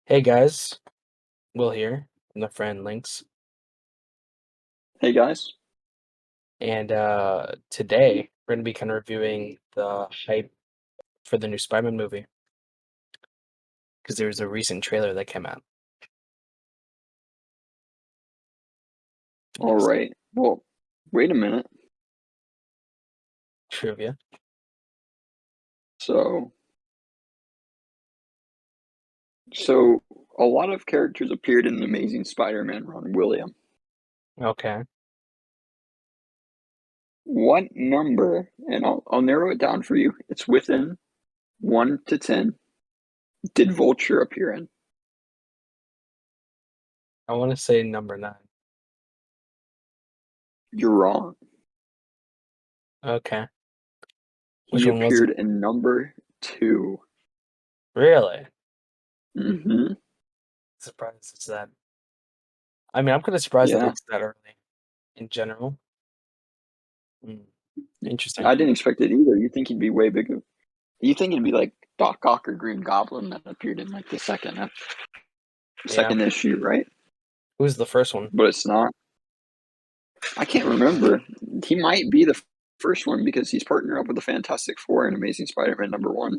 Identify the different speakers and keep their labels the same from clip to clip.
Speaker 1: Hey guys, Will here from the friend links,
Speaker 2: Hey guys.
Speaker 1: and today we're gonna be kind of reviewing the hype for the new Spider-Man movie because there was a recent trailer that came out.
Speaker 2: All
Speaker 1: Yes,
Speaker 2: right. Well, wait a minute.
Speaker 1: trivia.
Speaker 2: So, so a lot of characters appeared in the Amazing Spider-Man run, William.
Speaker 1: Okay,
Speaker 2: What number, and I'll narrow it down for you. It's within 1 to 10. Did Vulture appear in?
Speaker 1: I want to say number 9.
Speaker 2: You're wrong.
Speaker 1: Okay, which
Speaker 2: He
Speaker 1: one was it?
Speaker 2: appeared in number 2.
Speaker 1: Really?
Speaker 2: Mm-hmm.
Speaker 1: Surprised it's that. I mean, I'm kind of surprised that
Speaker 2: Yeah.
Speaker 1: it's that early in general. Mm, interesting.
Speaker 2: I didn't expect it either. You think he'd be way bigger. You think it'd be like Doc Ock or Green Goblin that appeared in like the
Speaker 1: Yeah,
Speaker 2: second issue, right?
Speaker 1: who's the first one?
Speaker 2: But it's not. I can't remember. He might be the first one because he's partnered up with the Fantastic Four and Amazing Spider-Man #1.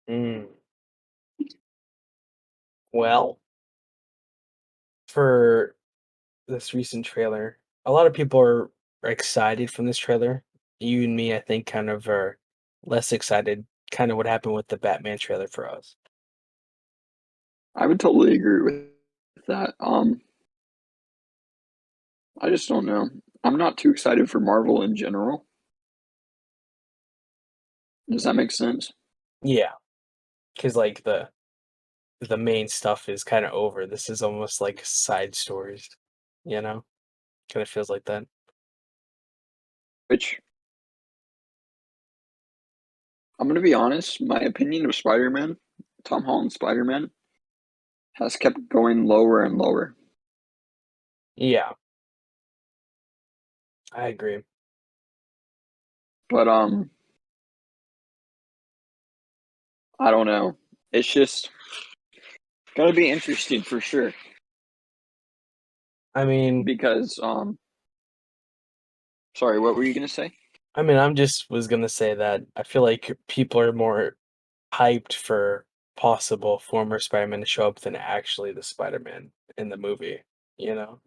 Speaker 1: Mm, well, for this recent trailer. A lot of people are excited from this trailer. You and me, I think, kind of are less excited. Kind of what happened with the Batman trailer for us.
Speaker 2: I would totally agree with that. I just don't know. I'm not too excited for Marvel in general. Does that make sense?
Speaker 1: Yeah, because like the main stuff is kind of over. This is almost like side stories, you know. Kind of feels like that.
Speaker 2: Which I'm gonna be honest, my opinion of Spider-Man, Tom Holland's Spider-Man, has kept going lower and lower.
Speaker 1: Yeah, I agree.
Speaker 2: But I don't know. It's just gonna be interesting for sure
Speaker 1: I mean,
Speaker 2: because sorry, what were you gonna say?
Speaker 1: I'm just was gonna say that I feel like people are more hyped for possible former Spider-Man to show up than actually the Spider-Man in the movie, you know?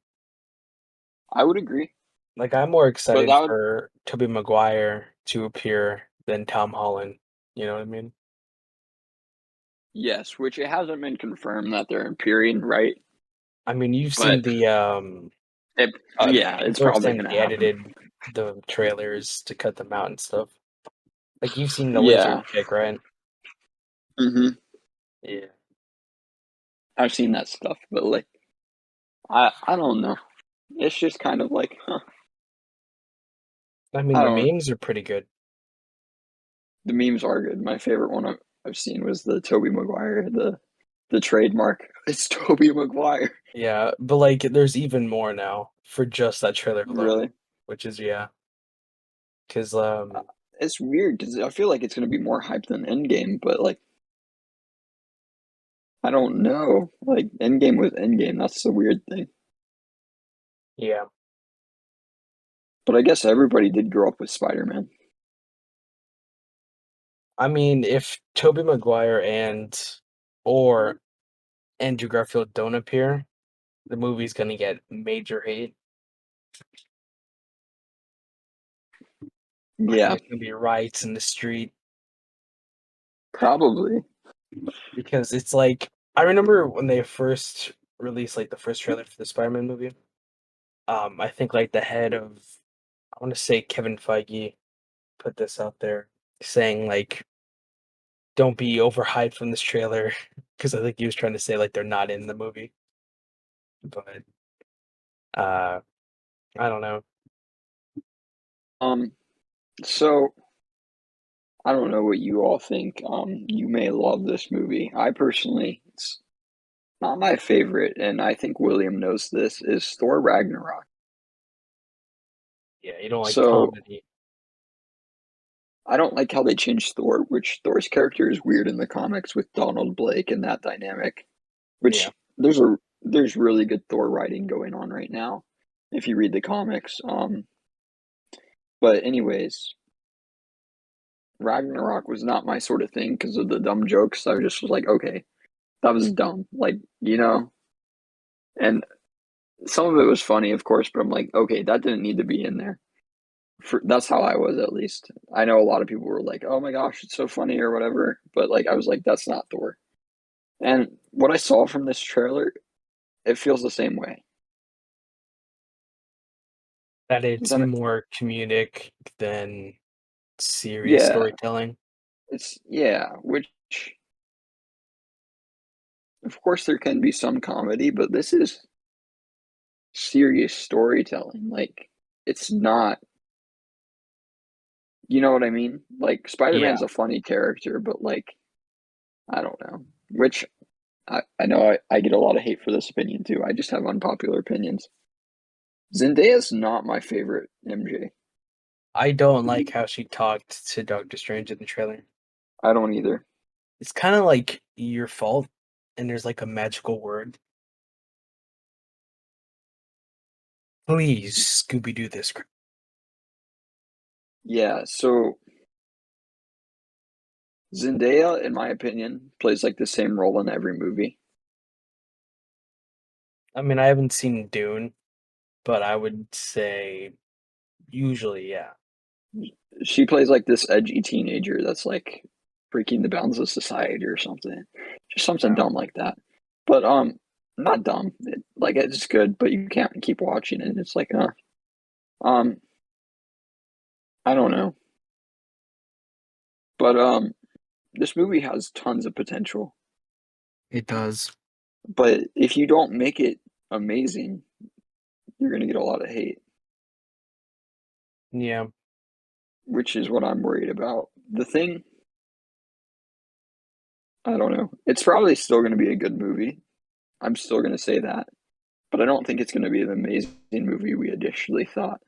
Speaker 2: I would agree,
Speaker 1: Like, I'm more
Speaker 2: but
Speaker 1: excited
Speaker 2: that would
Speaker 1: for Tobey Maguire to appear than Tom Holland, you know what I mean?
Speaker 2: yes, which it hasn't been confirmed that they're appearing, right?
Speaker 1: I mean, you've seen
Speaker 2: But
Speaker 1: the,
Speaker 2: it, yeah, it's
Speaker 1: people are
Speaker 2: probably
Speaker 1: saying
Speaker 2: gonna
Speaker 1: they
Speaker 2: happen.
Speaker 1: edited the trailers to cut them out and stuff. Like, you've seen the lizard
Speaker 2: Yeah,
Speaker 1: chick, right? Yeah.
Speaker 2: I've seen that stuff, but like, I don't know. It's just kind of like, huh,
Speaker 1: I mean,
Speaker 2: I
Speaker 1: the
Speaker 2: don't.
Speaker 1: memes are pretty good.
Speaker 2: The memes are good. My favorite one I've seen was the Toby Maguire, the trademark. It's Toby Maguire.
Speaker 1: Yeah, but, like, there's even more now for just that trailer alone,
Speaker 2: Really,
Speaker 1: which is yeah, 'cause,
Speaker 2: it's weird because I feel like it's gonna be more hype than Endgame, but like, I don't know. Like, Endgame was Endgame. That's the weird thing.
Speaker 1: yeah.
Speaker 2: But I guess everybody did grow up with Spider-Man.
Speaker 1: I mean, if Tobey Maguire and or Andrew Garfield don't appear, the movie's gonna get major hate. Like,
Speaker 2: Yeah,
Speaker 1: there's gonna be riots in the street
Speaker 2: probably.
Speaker 1: because it's like I remember when they first released like the first trailer for the Spider-Man movie. I think like the head of I want to say Kevin Feige put this out there saying like don't be overhyped from this trailer because I think he was trying to say like they're not in the movie, but uh I don't know.
Speaker 2: Um, so I don't know what you all think. You may love this movie. I personally, it's not my favorite, and I think William knows this, is Thor Ragnarok.
Speaker 1: Yeah, you don't like
Speaker 2: So
Speaker 1: comedy.
Speaker 2: I don't like how they changed Thor, which Thor's character is weird in the comics with Donald Blake and that dynamic. which
Speaker 1: Yeah,
Speaker 2: there's really good Thor writing going on right now if you read the comics. But anyways, Ragnarok was not my sort of thing because of the dumb jokes. I just was like, okay, that was dumb, like and some of it was funny, of course, but I'm like, okay, that didn't need to be in there. That's how I was, at least. I know a lot of people were like, "Oh my gosh, it's so funny" or whatever, but like I was like, "That's not Thor." And what I saw from this trailer, it feels the same way.
Speaker 1: that
Speaker 2: Does
Speaker 1: it's
Speaker 2: that make,
Speaker 1: more comedic than serious
Speaker 2: yeah,
Speaker 1: storytelling.
Speaker 2: which of course there can be some comedy, but this is serious storytelling. Like it's not, you know what I mean? Like
Speaker 1: Yeah,
Speaker 2: Spider-Man's a funny character, but like I don't know. Which I know I get a lot of hate for this opinion too. I just have unpopular opinions. Zendaya's not my favorite MJ.
Speaker 1: I don't like how she talked to Doctor Strange in the trailer.
Speaker 2: I don't either.
Speaker 1: It's kind of like your fault, and there's like a magical word. Please, Scooby Doo this.
Speaker 2: Yeah, so Zendaya, in my opinion, plays like the same role in every movie.
Speaker 1: I mean, I haven't seen Dune, but I would say usually, yeah.
Speaker 2: She plays like this edgy teenager that's like breaking the bounds of society or something. Just something
Speaker 1: No.
Speaker 2: dumb like that. But not dumb. Like it's good, but you can't keep watching it. It's like um I don't know. But this movie has tons of potential.
Speaker 1: It does.
Speaker 2: But if you don't make it amazing, you're gonna get a lot of hate,
Speaker 1: Yeah.
Speaker 2: which is what I'm worried about. The thing, I don't know. It's probably still gonna be a good movie. I'm still gonna say that. But I don't think it's gonna be the amazing movie we initially thought.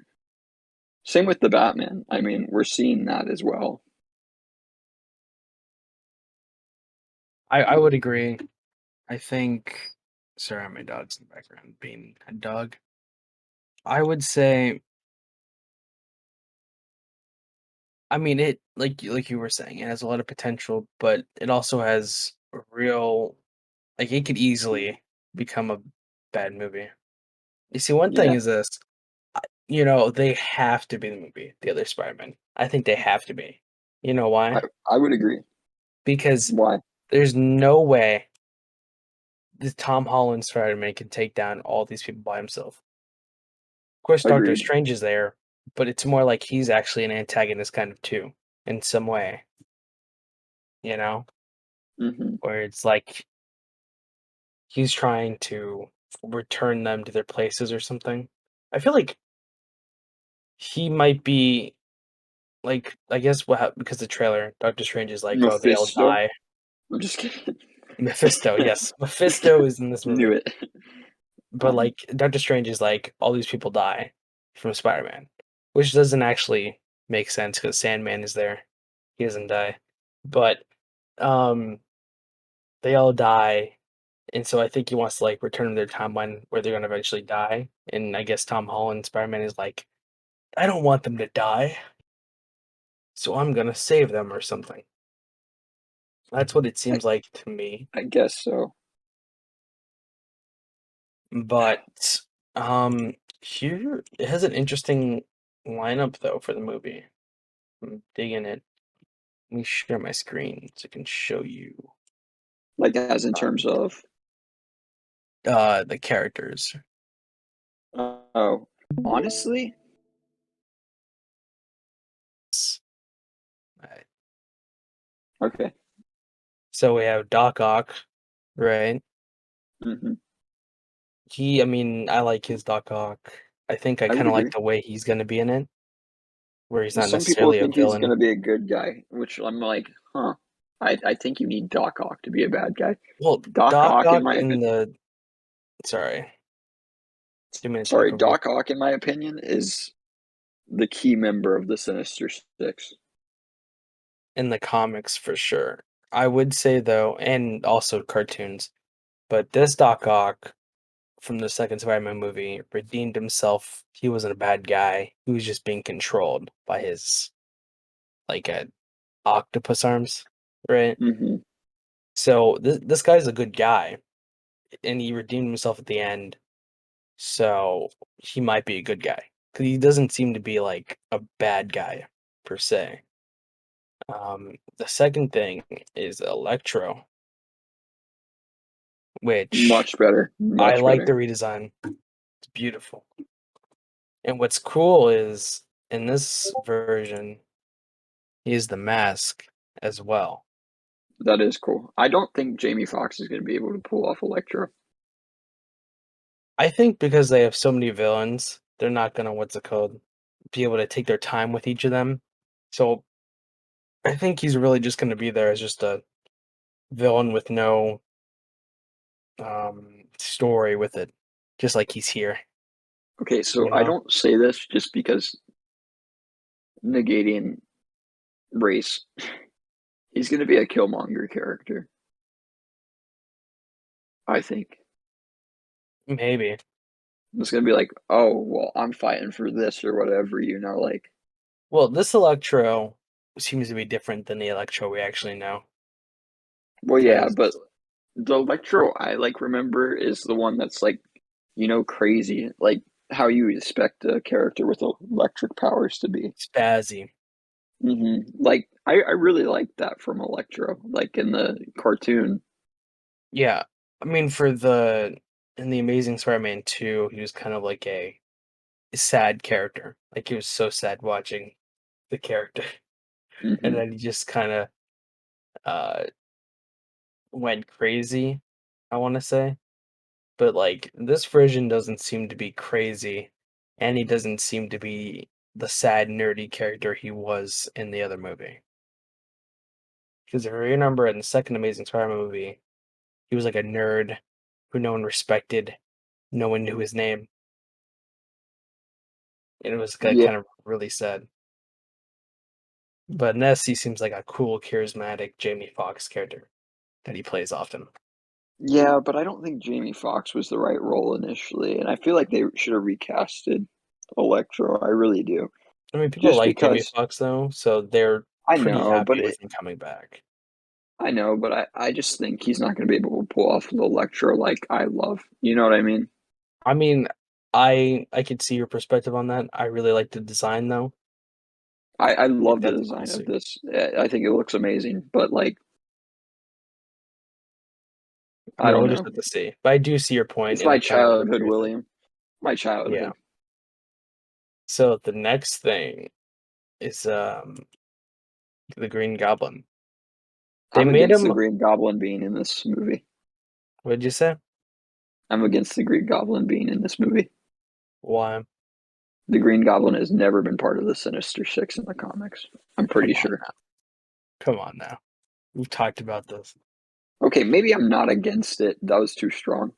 Speaker 2: Same with the Batman. I mean, we're seeing that as well.
Speaker 1: I would agree. I think sorry, my dog's in the background being a dog. I would say I mean it like you were saying, it has a lot of potential, but it also has a real like it could easily become a bad movie. You see, one thing
Speaker 2: Yeah,
Speaker 1: is this, you know, they have to be the movie, the other Spider-Man. I think they have to be. You know
Speaker 2: I
Speaker 1: why?
Speaker 2: I would agree.
Speaker 1: Because
Speaker 2: Why?
Speaker 1: there's no way the Tom Holland Spider-Man can take down all these people by himself. Of course, Doctor
Speaker 2: Agreed.
Speaker 1: Strange is there, but it's more like he's actually an antagonist kind of too, in some way, you know?
Speaker 2: Hmm.
Speaker 1: Where it's like he's trying to return them to their places or something. I feel like he might be like I guess because the trailer, Doctor Strange is like, "Oh, they all
Speaker 2: Mephisto.
Speaker 1: die."
Speaker 2: I'm just kidding.
Speaker 1: Mephisto, yes, Mephisto is in this
Speaker 2: Knew
Speaker 1: movie,
Speaker 2: it.
Speaker 1: but
Speaker 2: Um,
Speaker 1: like Doctor Strange is like, all these people die from Spider-Man, which doesn't actually make sense because Sandman is there, he doesn't die, but um, they all die, and so I think he wants to like return to their timeline where they're gonna eventually die, and I guess Tom Holland Spider-Man is like, I don't want them to die, so I'm gonna save them or something. That's what it
Speaker 2: I
Speaker 1: seems like to me.
Speaker 2: I guess so.
Speaker 1: But, here it has an interesting lineup though for the movie. I'm digging it. Let me share my screen so I can show you,
Speaker 2: Like as in terms
Speaker 1: um,
Speaker 2: of
Speaker 1: the characters.
Speaker 2: oh, honestly,
Speaker 1: S Alright.
Speaker 2: okay.
Speaker 1: So we have Doc Ock, right?
Speaker 2: Hmm.
Speaker 1: I mean, I like his Doc Ock. I think I
Speaker 2: I would
Speaker 1: kinda like
Speaker 2: agree.
Speaker 1: the way he's gonna be in it, where he's not
Speaker 2: Some people
Speaker 1: necessarily a
Speaker 2: think he's
Speaker 1: villain.
Speaker 2: gonna be a good guy, which I'm like, huh. I think you need Doc Ock to be a bad guy.
Speaker 1: Well,
Speaker 2: Doc
Speaker 1: Doc
Speaker 2: Ock, in
Speaker 1: Ock
Speaker 2: my
Speaker 1: in
Speaker 2: opinion,
Speaker 1: the sorry, didn't mean to
Speaker 2: sorry,
Speaker 1: talk over you.
Speaker 2: Doc Ock, in my opinion, is the key member of the Sinister Six.
Speaker 1: In the comics, for sure. I would say, though and also cartoons, But this Doc Ock from the second Spider-Man movie redeemed himself. He wasn't a bad guy. He was just being controlled by his like octopus arms, right?
Speaker 2: Hmm.
Speaker 1: So this guy's a good guy, and he redeemed himself at the end. So he might be a good guy because he doesn't seem to be like a bad guy per se. The second thing is Electro, which
Speaker 2: Much better,
Speaker 1: I
Speaker 2: much
Speaker 1: like the
Speaker 2: better.
Speaker 1: redesign. It's beautiful. And what's cool is in this version, he has the mask as well.
Speaker 2: That is cool. I don't think Jamie Foxx is going to be able to pull off Electro.
Speaker 1: I think because they have so many villains, they're not gonna what's it called, be able to take their time with each of them. So I think he's really just gonna be there as just a villain with no story with it, just like he's here.
Speaker 2: Okay, so
Speaker 1: You
Speaker 2: I
Speaker 1: know,
Speaker 2: don't say this just because negating race. He's going to be a Killmonger character, I think.
Speaker 1: maybe.
Speaker 2: It's going to be like, oh, well, I'm fighting for this or whatever, like,
Speaker 1: Well, this Electro seems to be different than the Electro we actually know,
Speaker 2: well, yeah,
Speaker 1: because
Speaker 2: but the Electro I like remember is the one that's like, crazy, like how you expect a character with electric powers to be.
Speaker 1: spazzy.
Speaker 2: Like, I really like that from Electro, like in the cartoon.
Speaker 1: Yeah, I mean, for the in the Amazing Spider-Man 2, he was kind of like a sad character. Like he was so sad watching the character, and
Speaker 2: Hmm.
Speaker 1: then he just kind of uh went crazy, I want to say. But like this version doesn't seem to be crazy, and he doesn't seem to be the sad nerdy character he was in the other movie. Because if you remember in the second Amazing Spider-Man movie, he was like a nerd who no one respected, no one knew his name, and it was
Speaker 2: Yeah,
Speaker 1: kind of really sad. But Ness, he seems like a cool, charismatic Jamie Foxx character that he plays often.
Speaker 2: yeah, but I don't think Jamie Foxx was the right role initially, and I feel like they should have recasted Electro. I really do,
Speaker 1: I mean, people
Speaker 2: just
Speaker 1: like Jamie
Speaker 2: because
Speaker 1: Foxx though, so they're
Speaker 2: I
Speaker 1: pretty
Speaker 2: know,
Speaker 1: happy with him coming back.
Speaker 2: I just think he's not going to be able to pull off the Electro like I love. You know what I mean?
Speaker 1: I mean, I could see your perspective on that. I really like the design though.
Speaker 2: I
Speaker 1: I think
Speaker 2: love the
Speaker 1: that's a cool
Speaker 2: design of
Speaker 1: suit.
Speaker 2: this. I think it looks amazing, but like
Speaker 1: I
Speaker 2: I
Speaker 1: mean,
Speaker 2: don't
Speaker 1: we'll just
Speaker 2: know.
Speaker 1: have to see. But I do see your point,
Speaker 2: It's
Speaker 1: and
Speaker 2: my
Speaker 1: it kind of
Speaker 2: childhood,
Speaker 1: agrees with it.
Speaker 2: William. My
Speaker 1: Yeah.
Speaker 2: childhood.
Speaker 1: So the next thing is the Green Goblin. They
Speaker 2: I'm
Speaker 1: made
Speaker 2: against the
Speaker 1: him.
Speaker 2: Green Goblin being in this movie.
Speaker 1: What did you say?
Speaker 2: I'm against the Green Goblin being in this movie.
Speaker 1: Why?
Speaker 2: The Green Goblin has never been part of the Sinister Six in the comics. I'm
Speaker 1: Come
Speaker 2: pretty
Speaker 1: on
Speaker 2: sure.
Speaker 1: now. Come on now. We've talked about this,
Speaker 2: Okay, maybe I'm not against it. That was too strong.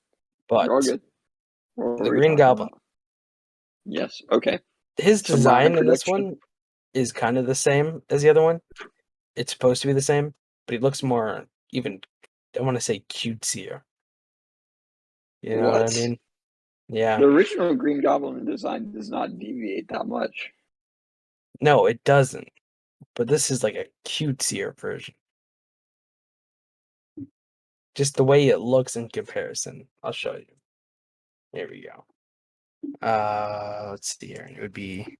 Speaker 2: You're all
Speaker 1: but
Speaker 2: good. What
Speaker 1: the
Speaker 2: were we
Speaker 1: Green
Speaker 2: talking
Speaker 1: Goblin.
Speaker 2: about? Yes. Okay.
Speaker 1: His
Speaker 2: So my
Speaker 1: design in this
Speaker 2: prediction.
Speaker 1: one is kind of the same as the other one. It's supposed to be the same, but he looks more even. I want to say cutesier. You know what I
Speaker 2: What?
Speaker 1: mean? Yeah.
Speaker 2: The original Green Goblin design does not deviate that much.
Speaker 1: No, it doesn't. But this is like a cutesier version. Just the way it looks in comparison. I'll show you. Here we go. Let's see here. It would be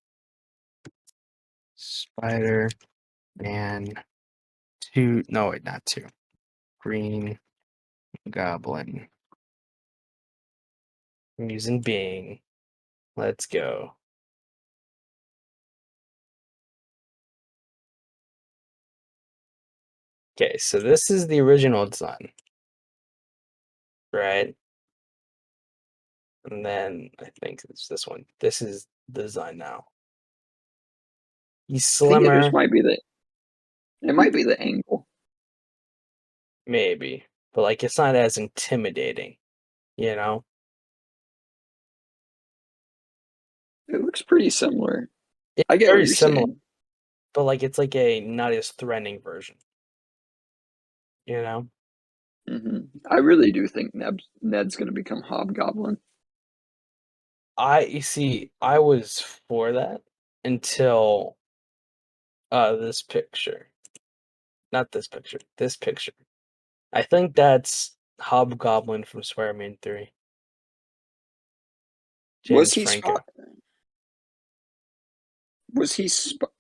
Speaker 1: Spider-Man 2. No, wait, not 2. Green Goblin. I'm using Bing. Let's go. Okay, so this is the original design, right? And then I think it's this one. This is the design now. He's
Speaker 2: I think it just
Speaker 1: slimmer,
Speaker 2: might be the angle.
Speaker 1: maybe, but like it's not as intimidating, you know?
Speaker 2: It looks pretty similar.
Speaker 1: It's
Speaker 2: I get what
Speaker 1: very
Speaker 2: you're
Speaker 1: similar,
Speaker 2: saying.
Speaker 1: but like it's like a not as threatening version, you know?
Speaker 2: I really do think Ned's going to become Hobgoblin.
Speaker 1: You see, I was for that until this picture. Not this picture. This picture. I think that's Hobgoblin from Spider-Man 3.
Speaker 2: Was
Speaker 1: James
Speaker 2: he
Speaker 1: Franco.
Speaker 2: Spot? Was he Sp-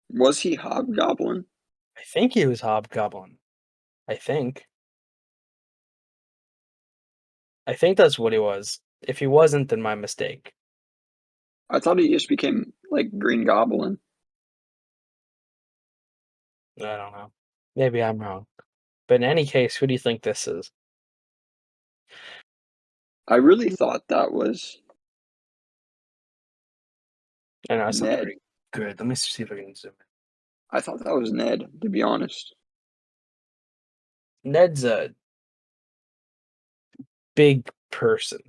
Speaker 2: Was he Hobgoblin?
Speaker 1: I think he was Hobgoblin. I think. I think that's what he was. If he wasn't, then my mistake.
Speaker 2: I thought he just became like Green Goblin.
Speaker 1: I don't know. Maybe I'm wrong. But in any case, who do you think this is?
Speaker 2: I really thought that was
Speaker 1: I know it's not
Speaker 2: Ned.
Speaker 1: very good. Let me see if I can zoom
Speaker 2: I thought that was Ned, to be honest.
Speaker 1: in. Ned's a big person.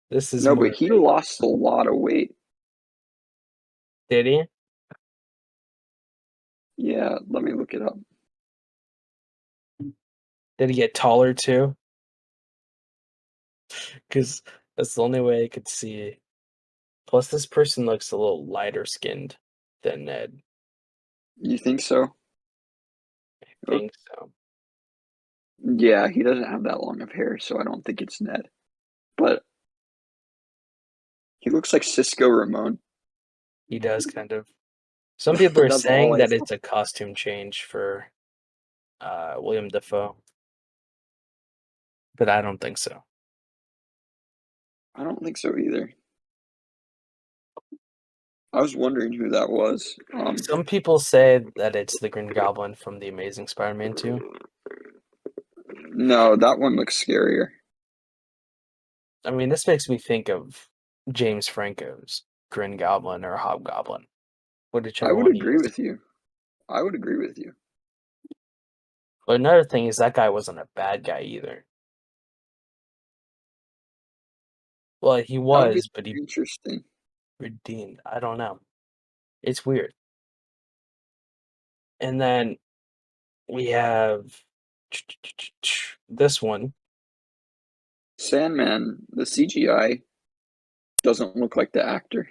Speaker 1: This is
Speaker 2: No,
Speaker 1: more
Speaker 2: but
Speaker 1: of
Speaker 2: he
Speaker 1: a.
Speaker 2: lost a lot of weight.
Speaker 1: Did he?
Speaker 2: Yeah, let me look it up.
Speaker 1: Did he get taller too? Because that's the only way I could see. Plus, this person looks a little lighter skinned than Ned.
Speaker 2: You think so?
Speaker 1: I
Speaker 2: Oh,
Speaker 1: think so.
Speaker 2: yeah, he doesn't have that long of hair, so I don't think it's Ned. But he looks like Cisco Ramon.
Speaker 1: He does kind of. Some people are
Speaker 2: That's all
Speaker 1: saying
Speaker 2: I
Speaker 1: that
Speaker 2: saw.
Speaker 1: it's a costume change for William Dafoe, but I don't think so.
Speaker 2: I don't think so either. I was wondering who that was.
Speaker 1: Some people say that it's the Green Goblin from The Amazing Spider-Man 2.
Speaker 2: No, that one looks scarier.
Speaker 1: I mean, this makes me think of James Franco's Green Goblin or Hobgoblin,
Speaker 2: I
Speaker 1: whichever
Speaker 2: would
Speaker 1: one he
Speaker 2: agree
Speaker 1: is.
Speaker 2: with you. I would agree with you.
Speaker 1: But another thing is that guy wasn't a bad guy either. Well, he
Speaker 2: That would be
Speaker 1: was, but he
Speaker 2: interesting.
Speaker 1: redeemed. I don't know. It's weird. And then we have this one.
Speaker 2: Sandman, the CGI doesn't look like the actor.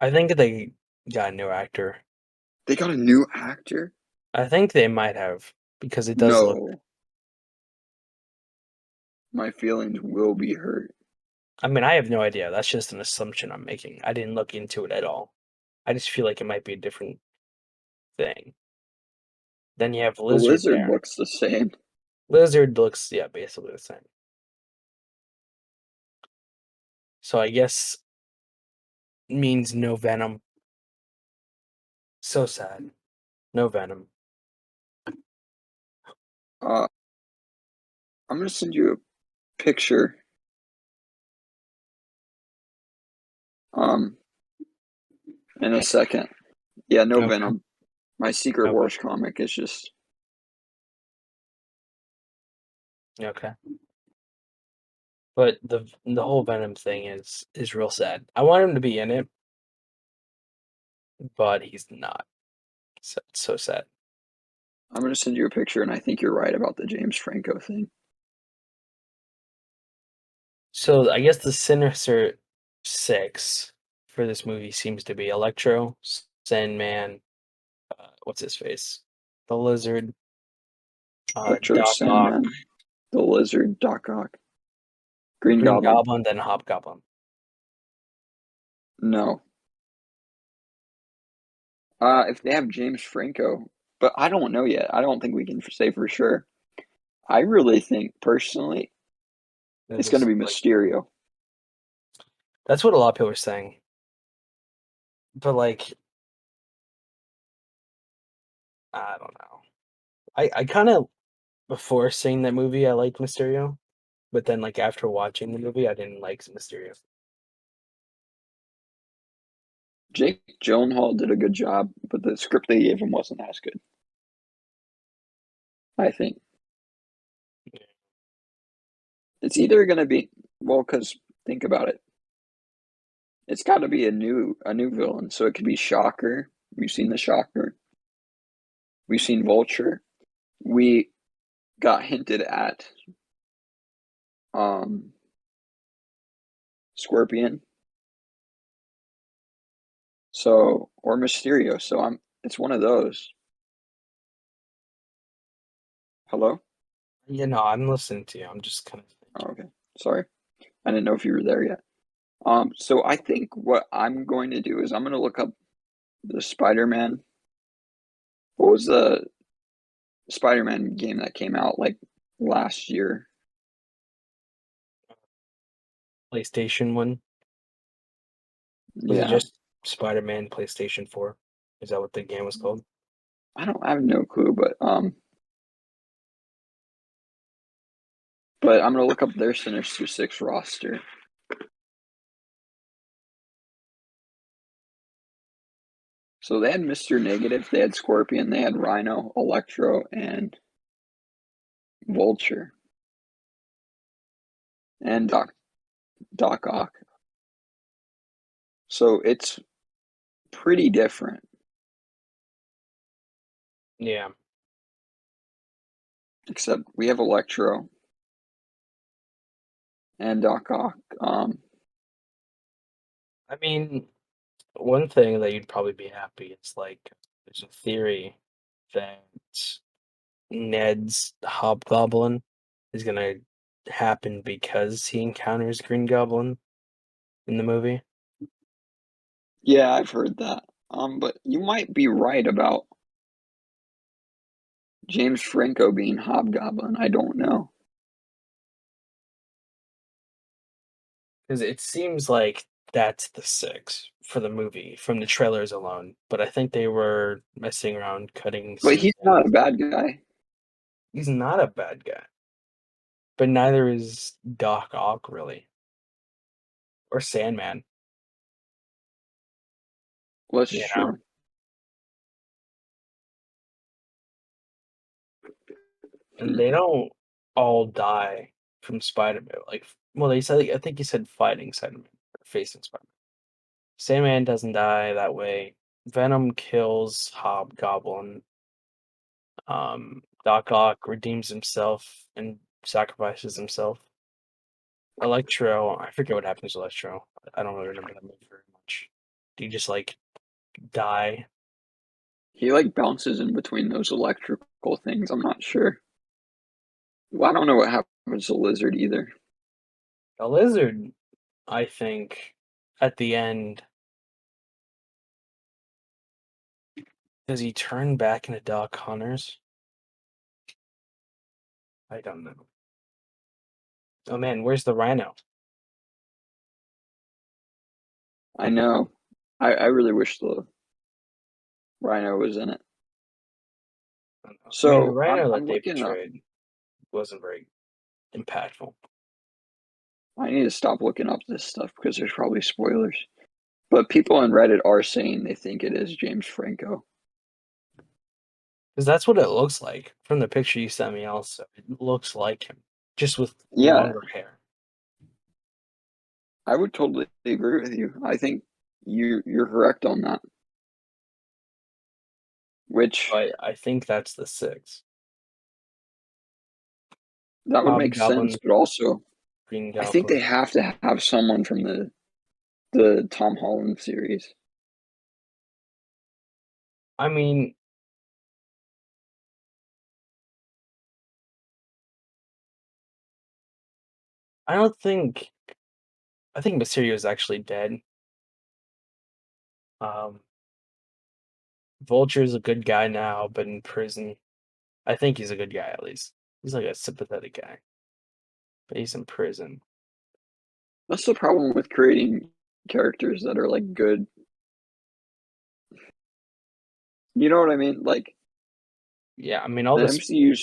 Speaker 1: I think they got a new actor.
Speaker 2: They got a new actor?
Speaker 1: I think they might have because it does look.
Speaker 2: No, my feelings will be hurt.
Speaker 1: I mean, I have no idea. That's just an assumption I'm making. I didn't look into it at all. I just feel like it might be a different thing. Then you have
Speaker 2: The
Speaker 1: Lizard
Speaker 2: lizard
Speaker 1: there.
Speaker 2: looks the same.
Speaker 1: Lizard looks, yeah, basically the same. So I guess means no Venom. So sad. No Venom.
Speaker 2: Uh, I'm gonna send you a picture. Um, in a second. Yeah, no
Speaker 1: Okay.
Speaker 2: Venom. My Secret
Speaker 1: No
Speaker 2: Wars
Speaker 1: Venom.
Speaker 2: comic is just.
Speaker 1: Okay. But the whole Venom thing is real sad. I want him to be in it, but he's not. So it's so sad.
Speaker 2: I'm gonna send you a picture, and I think you're right about the James Franco thing.
Speaker 1: So I guess the Sinister Six for this movie seems to be Electro, Sandman, what's his face, the Lizard,
Speaker 2: Electro,
Speaker 1: Doc Ock,
Speaker 2: Sandman, the Lizard, Doc Ock, Green
Speaker 1: Green
Speaker 2: Goblin.
Speaker 1: Goblin, then Hobgoblin.
Speaker 2: No. If they have James Franco, but I don't know yet. I don't think we can say for sure. I really think personally
Speaker 1: This
Speaker 2: it's going to
Speaker 1: is
Speaker 2: be
Speaker 1: like
Speaker 2: Mysterio.
Speaker 1: that's what a lot of people are saying. But like, I don't know. I kind of before seeing that movie, I liked Mysterio, but then like after watching the movie, I didn't like Mysterio.
Speaker 2: Jake Gyllenhaal did a good job, but the script they gave him wasn't as good. I think it's either going to be well, because think about it. It's got to be a new villain, so it could be Shocker. We've seen the Shocker. We've seen Vulture. we got hinted at um Scorpion, so or Mysterio. So I'm it's one of those. Hello?
Speaker 1: You know, I'm listening to you. I'm just kind of
Speaker 2: Oh,
Speaker 1: thinking.
Speaker 2: okay. Sorry. I didn't know if you were there yet. So I think what I'm going to do is I'm gonna look up the Spider-Man. What was the Spider-Man game that came out like last year?
Speaker 1: PlayStation one. Was it
Speaker 2: Yeah.
Speaker 1: just Spider-Man PlayStation 4? Is that what the game was called?
Speaker 2: I have no clue, but I'm gonna look up their Sinister Six roster. So they had Mr. Negative, they had Scorpion, they had Rhino, Electro, and Vulture, and Doc Ock. So it's pretty different,
Speaker 1: Yeah.
Speaker 2: except we have Electro and Doc Ock.
Speaker 1: I mean, one thing that you'd probably be happy is like there's a theory that Ned's hobgoblin is gonna happen because he encounters Green Goblin in the movie.
Speaker 2: Yeah, I've heard that. But you might be right about James Franco being Hobgoblin. I don't know.
Speaker 1: Because it seems like that's the six for the movie from the trailers alone. But I think they were messing around cutting
Speaker 2: But
Speaker 1: some
Speaker 2: he's not a
Speaker 1: things.
Speaker 2: bad guy.
Speaker 1: He's not a bad guy, but neither is Doc Ock really, or Sandman.
Speaker 2: Well, that's
Speaker 1: You know,
Speaker 2: true.
Speaker 1: and they don't all die from Spider-Man. Like, well, they said I think he said fighting Spider-Man or facing Spider-Man. Sandman doesn't die that way. Venom kills Hobgoblin. Doc Ock redeems himself and sacrifices himself. Electro, I forget what happens to Electro. I don't really remember that movie very much. Do you just like die?
Speaker 2: He like bounces in between those electrical things. I'm not sure. Well, I don't know what happens to Lizard either.
Speaker 1: A lizard, I think, at the end, does he turn back into Doc Connors? I don't know. Oh man, where's the rhino?
Speaker 2: I know. I really wish the Rhino was in it.
Speaker 1: I don't know. I mean, the
Speaker 2: So
Speaker 1: rhino that
Speaker 2: I'm
Speaker 1: they
Speaker 2: looking up.
Speaker 1: portrayed wasn't very impactful.
Speaker 2: I need to stop looking up this stuff because there's probably spoilers. But people on Reddit are saying they think it is James Franco.
Speaker 1: Because that's what it looks like from the picture you sent me also. It looks like him, just with
Speaker 2: Yeah,
Speaker 1: longer hair.
Speaker 2: I would totally agree with you. I think you're correct on that. Which
Speaker 1: I think that's the six.
Speaker 2: that would make sense,
Speaker 1: Hobgoblin,
Speaker 2: but also
Speaker 1: Green
Speaker 2: I think they
Speaker 1: Goblin.
Speaker 2: have to have someone from the Tom Holland series.
Speaker 1: I mean, I don't think I think Mysterio is actually dead. Um, Vulture is a good guy now, but in prison. I think he's a good guy at least. He's like a sympathetic guy, but he's in prison.
Speaker 2: That's the problem with creating characters that are like good. You know what I mean? Like
Speaker 1: Yeah, I mean all
Speaker 2: the
Speaker 1: this.
Speaker 2: MCU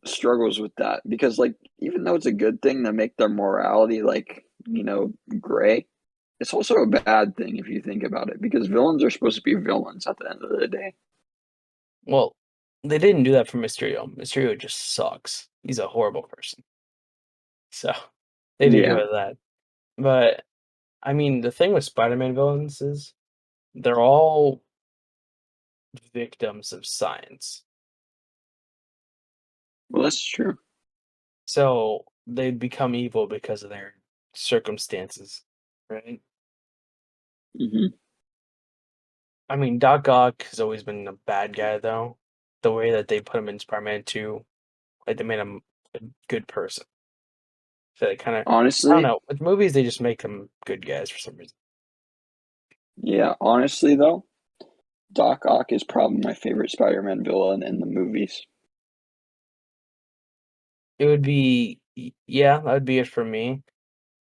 Speaker 2: struggles with that because like even though it's a good thing to make their morality like, gray, it's also a bad thing if you think about it because villains are supposed to be villains at the end of the day.
Speaker 1: Well, they didn't do that for Mysterio. Mysterio just sucks. He's a horrible person. So they didn't do
Speaker 2: Yeah.
Speaker 1: it that. But I mean, the thing with Spider-Man villains is they're all victims of science.
Speaker 2: Well, that's true.
Speaker 1: So they become evil because of their circumstances, right?
Speaker 2: Hmm.
Speaker 1: I mean, Doc Ock has always been a bad guy, though. The way that they put him in Spider-Man 2, like they made him a good person. So they kind of, I don't
Speaker 2: Honestly,
Speaker 1: know. With movies, they just make them good guys for some reason.
Speaker 2: yeah, honestly though, Doc Ock is probably my favorite Spider-Man villain in the movies.
Speaker 1: It would be, yeah, that would be it for me.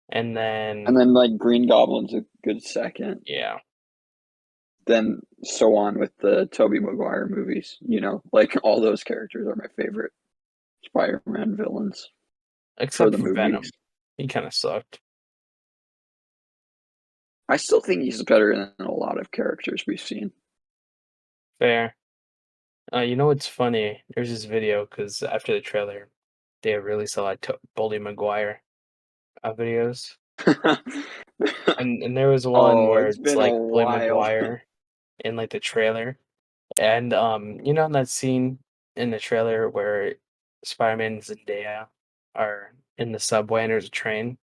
Speaker 1: And
Speaker 2: And
Speaker 1: then,
Speaker 2: then like Green Goblin's a good second.
Speaker 1: yeah,
Speaker 2: Then so on with the Tobey Maguire movies, like all those characters are my favorite Spider-Man villains for
Speaker 1: except
Speaker 2: the
Speaker 1: for
Speaker 2: movies.
Speaker 1: Venom, he kind of sucked.
Speaker 2: I still think he's better than a lot of characters we've seen.
Speaker 1: Fair. You know what's funny? There's this video because after the trailer, they released a lot of Bully Maguire videos, and there was one
Speaker 2: Oh,
Speaker 1: where
Speaker 2: it's
Speaker 1: it's
Speaker 2: been a
Speaker 1: like Bully
Speaker 2: while.
Speaker 1: Maguire in like the trailer, and in that scene in the trailer where Spider-Man and Zendaya are in the subway and there's a train.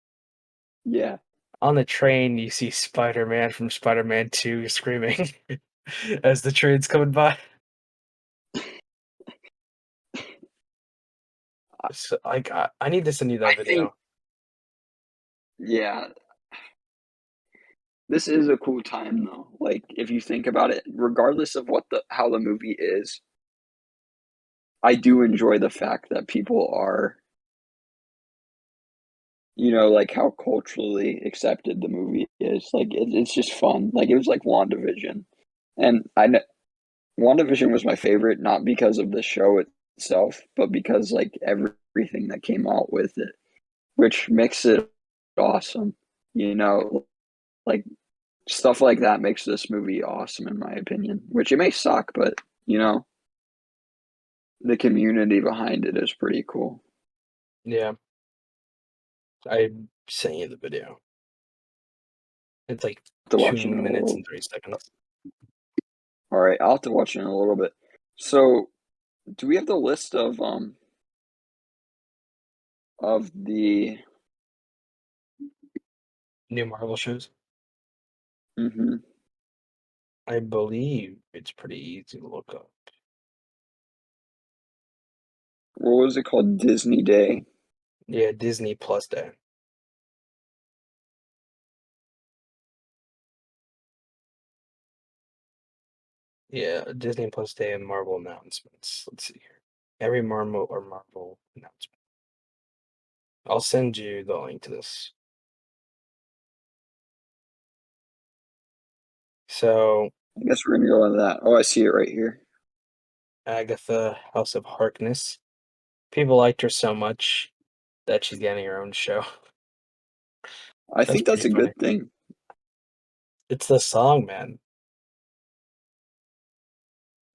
Speaker 2: Yeah.
Speaker 1: On the train, you see Spider-Man from Spider-Man 2 screaming as the train's coming by. So, like, I need to send you
Speaker 2: I
Speaker 1: that
Speaker 2: think,
Speaker 1: video.
Speaker 2: yeah, this is a cool time though. Like if you think about it, regardless of what the how the movie is, I do enjoy the fact that people are, like how culturally accepted the movie is. Like it's just fun. Like it was like WandaVision. And WandaVision was my favorite, not because of the show itself, but because like everything that came out with it, which makes it awesome. Like stuff like that makes this movie awesome in my opinion. Which it may suck, but you know, the community behind it is pretty cool.
Speaker 1: Yeah, I sent you the video. It's like
Speaker 2: To watch
Speaker 1: 2
Speaker 2: it in a
Speaker 1: minutes
Speaker 2: little.
Speaker 1: and 30 seconds.
Speaker 2: All right, I'll have to watch it in a little bit. So, do we have the list of the?
Speaker 1: New Marvel shows.
Speaker 2: Hmm.
Speaker 1: I believe it's pretty easy to look up.
Speaker 2: What was it called? Disney Day.
Speaker 1: Yeah, Disney Plus Day. Yeah, Disney Plus Day and Marvel announcements. Let's see here. Every Marvel announcement. I'll send you the link to this. So,
Speaker 2: I guess we're gonna go on that. Oh, I see it right here.
Speaker 1: Agatha, House of Harkness. People liked her so much that she's getting her own show.
Speaker 2: I
Speaker 1: That's
Speaker 2: think that's
Speaker 1: pretty
Speaker 2: a
Speaker 1: funny.
Speaker 2: good thing.
Speaker 1: It's the song, man.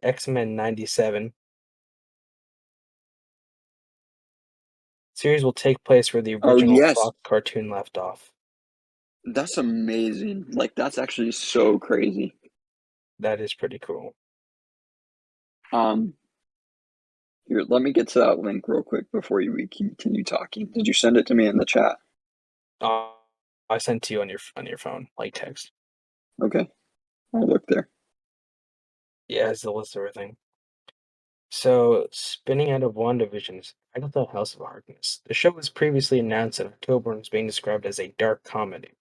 Speaker 1: X-Men 97. Series will take place where the
Speaker 2: Oh
Speaker 1: original
Speaker 2: yes,
Speaker 1: Fox cartoon left off.
Speaker 2: that's amazing. Like that's actually so crazy.
Speaker 1: That is pretty cool.
Speaker 2: Um, Here, let me get to that link real quick before we continue talking. Did you send it to me in the chat?
Speaker 1: Uh, I sent to you on your phone, like text.
Speaker 2: Okay, I'll look there.
Speaker 1: Yeah, it's the list of everything. So, spinning out of WandaVision's Agatha House of Harkness. The show was previously announced in October and was being described as a dark comedy.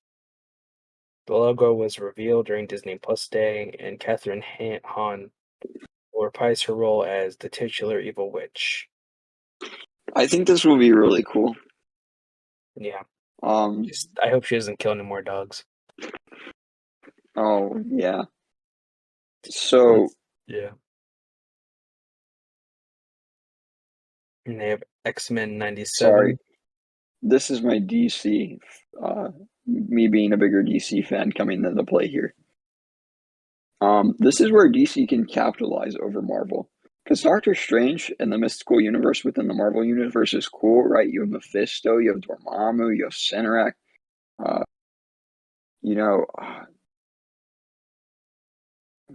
Speaker 1: The logo was revealed during Disney Plus Day, and Catherine Hahn will reprise her role as the titular evil witch.
Speaker 2: I think this will be really cool.
Speaker 1: Yeah,
Speaker 2: Um,
Speaker 1: just I hope she doesn't kill any more dogs.
Speaker 2: oh yeah. So
Speaker 1: That's yeah. And they have X-Men
Speaker 2: sorry.
Speaker 1: 97.
Speaker 2: This is my DC. Me being a bigger DC fan coming into play here. This is where DC can capitalize over Marvel. Because Doctor Strange and the mystical universe within the Marvel universe is cool, right? You have Mephisto, you have Dormammu, you have Cyrax. Uh, you know,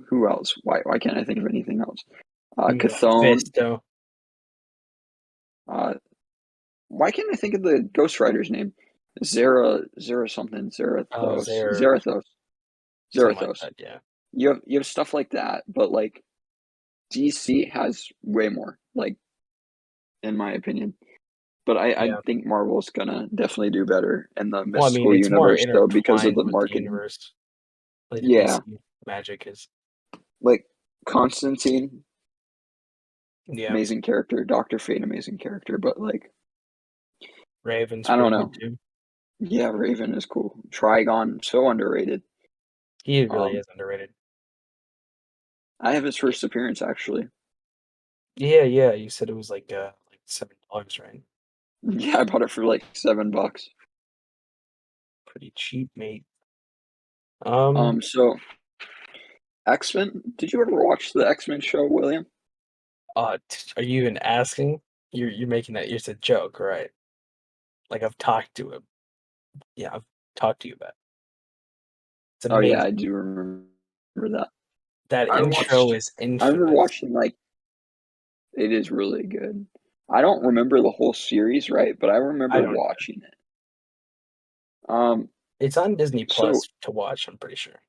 Speaker 2: who else? Why can't I think of anything else? Chthon.
Speaker 1: Mephisto.
Speaker 2: Uh, why can't I think of the Ghost Rider's name? Zara something,
Speaker 1: There,
Speaker 2: Zarathos,
Speaker 1: something like
Speaker 2: Zarathos.
Speaker 1: that. Yeah,
Speaker 2: You have stuff like that, but like DC has way more, like in my opinion. But I
Speaker 1: yeah.
Speaker 2: think Marvel's gonna definitely do better in the
Speaker 1: Well, I mean,
Speaker 2: mystical
Speaker 1: it's more
Speaker 2: universe though because of
Speaker 1: intertwined
Speaker 2: the
Speaker 1: with the
Speaker 2: marketing.
Speaker 1: universe. Like the
Speaker 2: Yeah,
Speaker 1: DC magic is.
Speaker 2: like Constantine,
Speaker 1: Yeah,
Speaker 2: amazing character. Doctor Fate, amazing character. But like,
Speaker 1: Raven's
Speaker 2: I don't
Speaker 1: pretty good
Speaker 2: know.
Speaker 1: too.
Speaker 2: Yeah, Raven is cool. Trigon, so underrated.
Speaker 1: He really
Speaker 2: Um,
Speaker 1: is underrated.
Speaker 2: I have his first appearance actually.
Speaker 1: Yeah, yeah. You said it was like $7, right?
Speaker 2: Yeah, I bought it for like $7.
Speaker 1: Pretty cheap, mate. Um,
Speaker 2: So X-Men. Did you ever watch the X-Men show, William?
Speaker 1: are you even asking? You're making that. It's a joke, right? Like I've talked to him. Yeah, I've talked to you about it. It's
Speaker 2: Oh yeah, I
Speaker 1: amazing.
Speaker 2: do remember that.
Speaker 1: That
Speaker 2: I
Speaker 1: intro
Speaker 2: watched.
Speaker 1: is
Speaker 2: I remember
Speaker 1: infamous.
Speaker 2: watching like it is really good. I don't remember the whole series, right? But I
Speaker 1: I
Speaker 2: remember
Speaker 1: don't.
Speaker 2: watching it. Um,
Speaker 1: It's on Disney
Speaker 2: so
Speaker 1: Plus to watch. I'm pretty sure.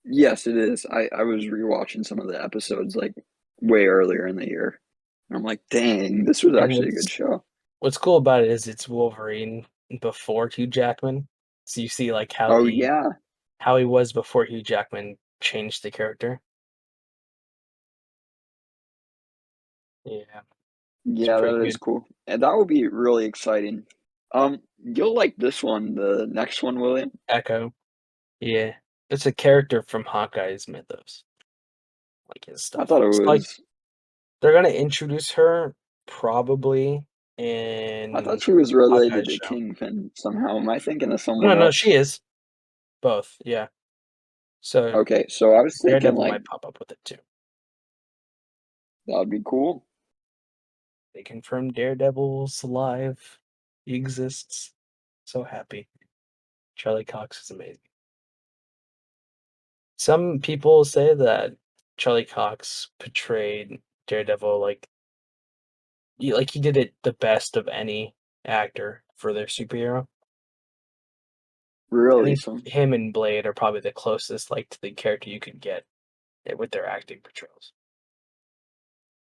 Speaker 2: yes, it is. I was rewatching some of the episodes like way earlier in the year. And I'm like, dang, this was
Speaker 1: And
Speaker 2: actually a good show.
Speaker 1: what's cool about it is it's Wolverine before Hugh Jackman. So you see like
Speaker 2: Oh yeah,
Speaker 1: how he was before Hugh Jackman changed the character. Yeah, it's
Speaker 2: yeah,
Speaker 1: pretty
Speaker 2: that is
Speaker 1: good.
Speaker 2: cool. And that will be really exciting. You'll like this one, the next one, William.
Speaker 1: Echo. Yeah. It's a character from Hawkeye's mythos, like his
Speaker 2: I
Speaker 1: stuff.
Speaker 2: thought it
Speaker 1: So like
Speaker 2: was
Speaker 1: they're gonna introduce her probably
Speaker 2: I thought
Speaker 1: in
Speaker 2: she was related
Speaker 1: Hawkeye's
Speaker 2: to
Speaker 1: show.
Speaker 2: Kingpin somehow. Am I thinking of
Speaker 1: No,
Speaker 2: someone
Speaker 1: no, she
Speaker 2: else?
Speaker 1: is. Both, yeah. So
Speaker 2: Okay, so I was thinking
Speaker 1: Daredevil
Speaker 2: like
Speaker 1: might pop up with it too.
Speaker 2: that would be cool.
Speaker 1: They confirmed Daredevil's alive. He exists. So happy. Charlie Cox is amazing. Some people say that Charlie Cox portrayed Daredevil like he did it the best of any actor for their superhero. I
Speaker 2: Really,
Speaker 1: think
Speaker 2: some
Speaker 1: him and Blade are probably the closest like to the character you could get with their acting portrayals.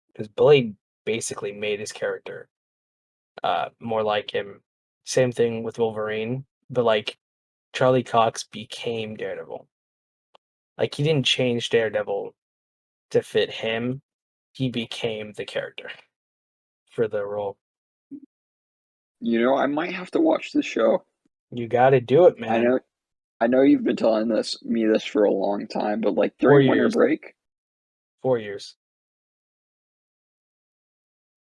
Speaker 1: Because Blade basically made his character more like him. Same thing with Wolverine, but like Charlie Cox became Daredevil. Like he didn't change Daredevil to fit him. He became the character for the role.
Speaker 2: I might have to watch the show.
Speaker 1: You got to do it,
Speaker 2: I
Speaker 1: man.
Speaker 2: know I know you've been telling this for a long time, but like
Speaker 1: Four
Speaker 2: during winter
Speaker 1: years.
Speaker 2: break,
Speaker 1: 4 years.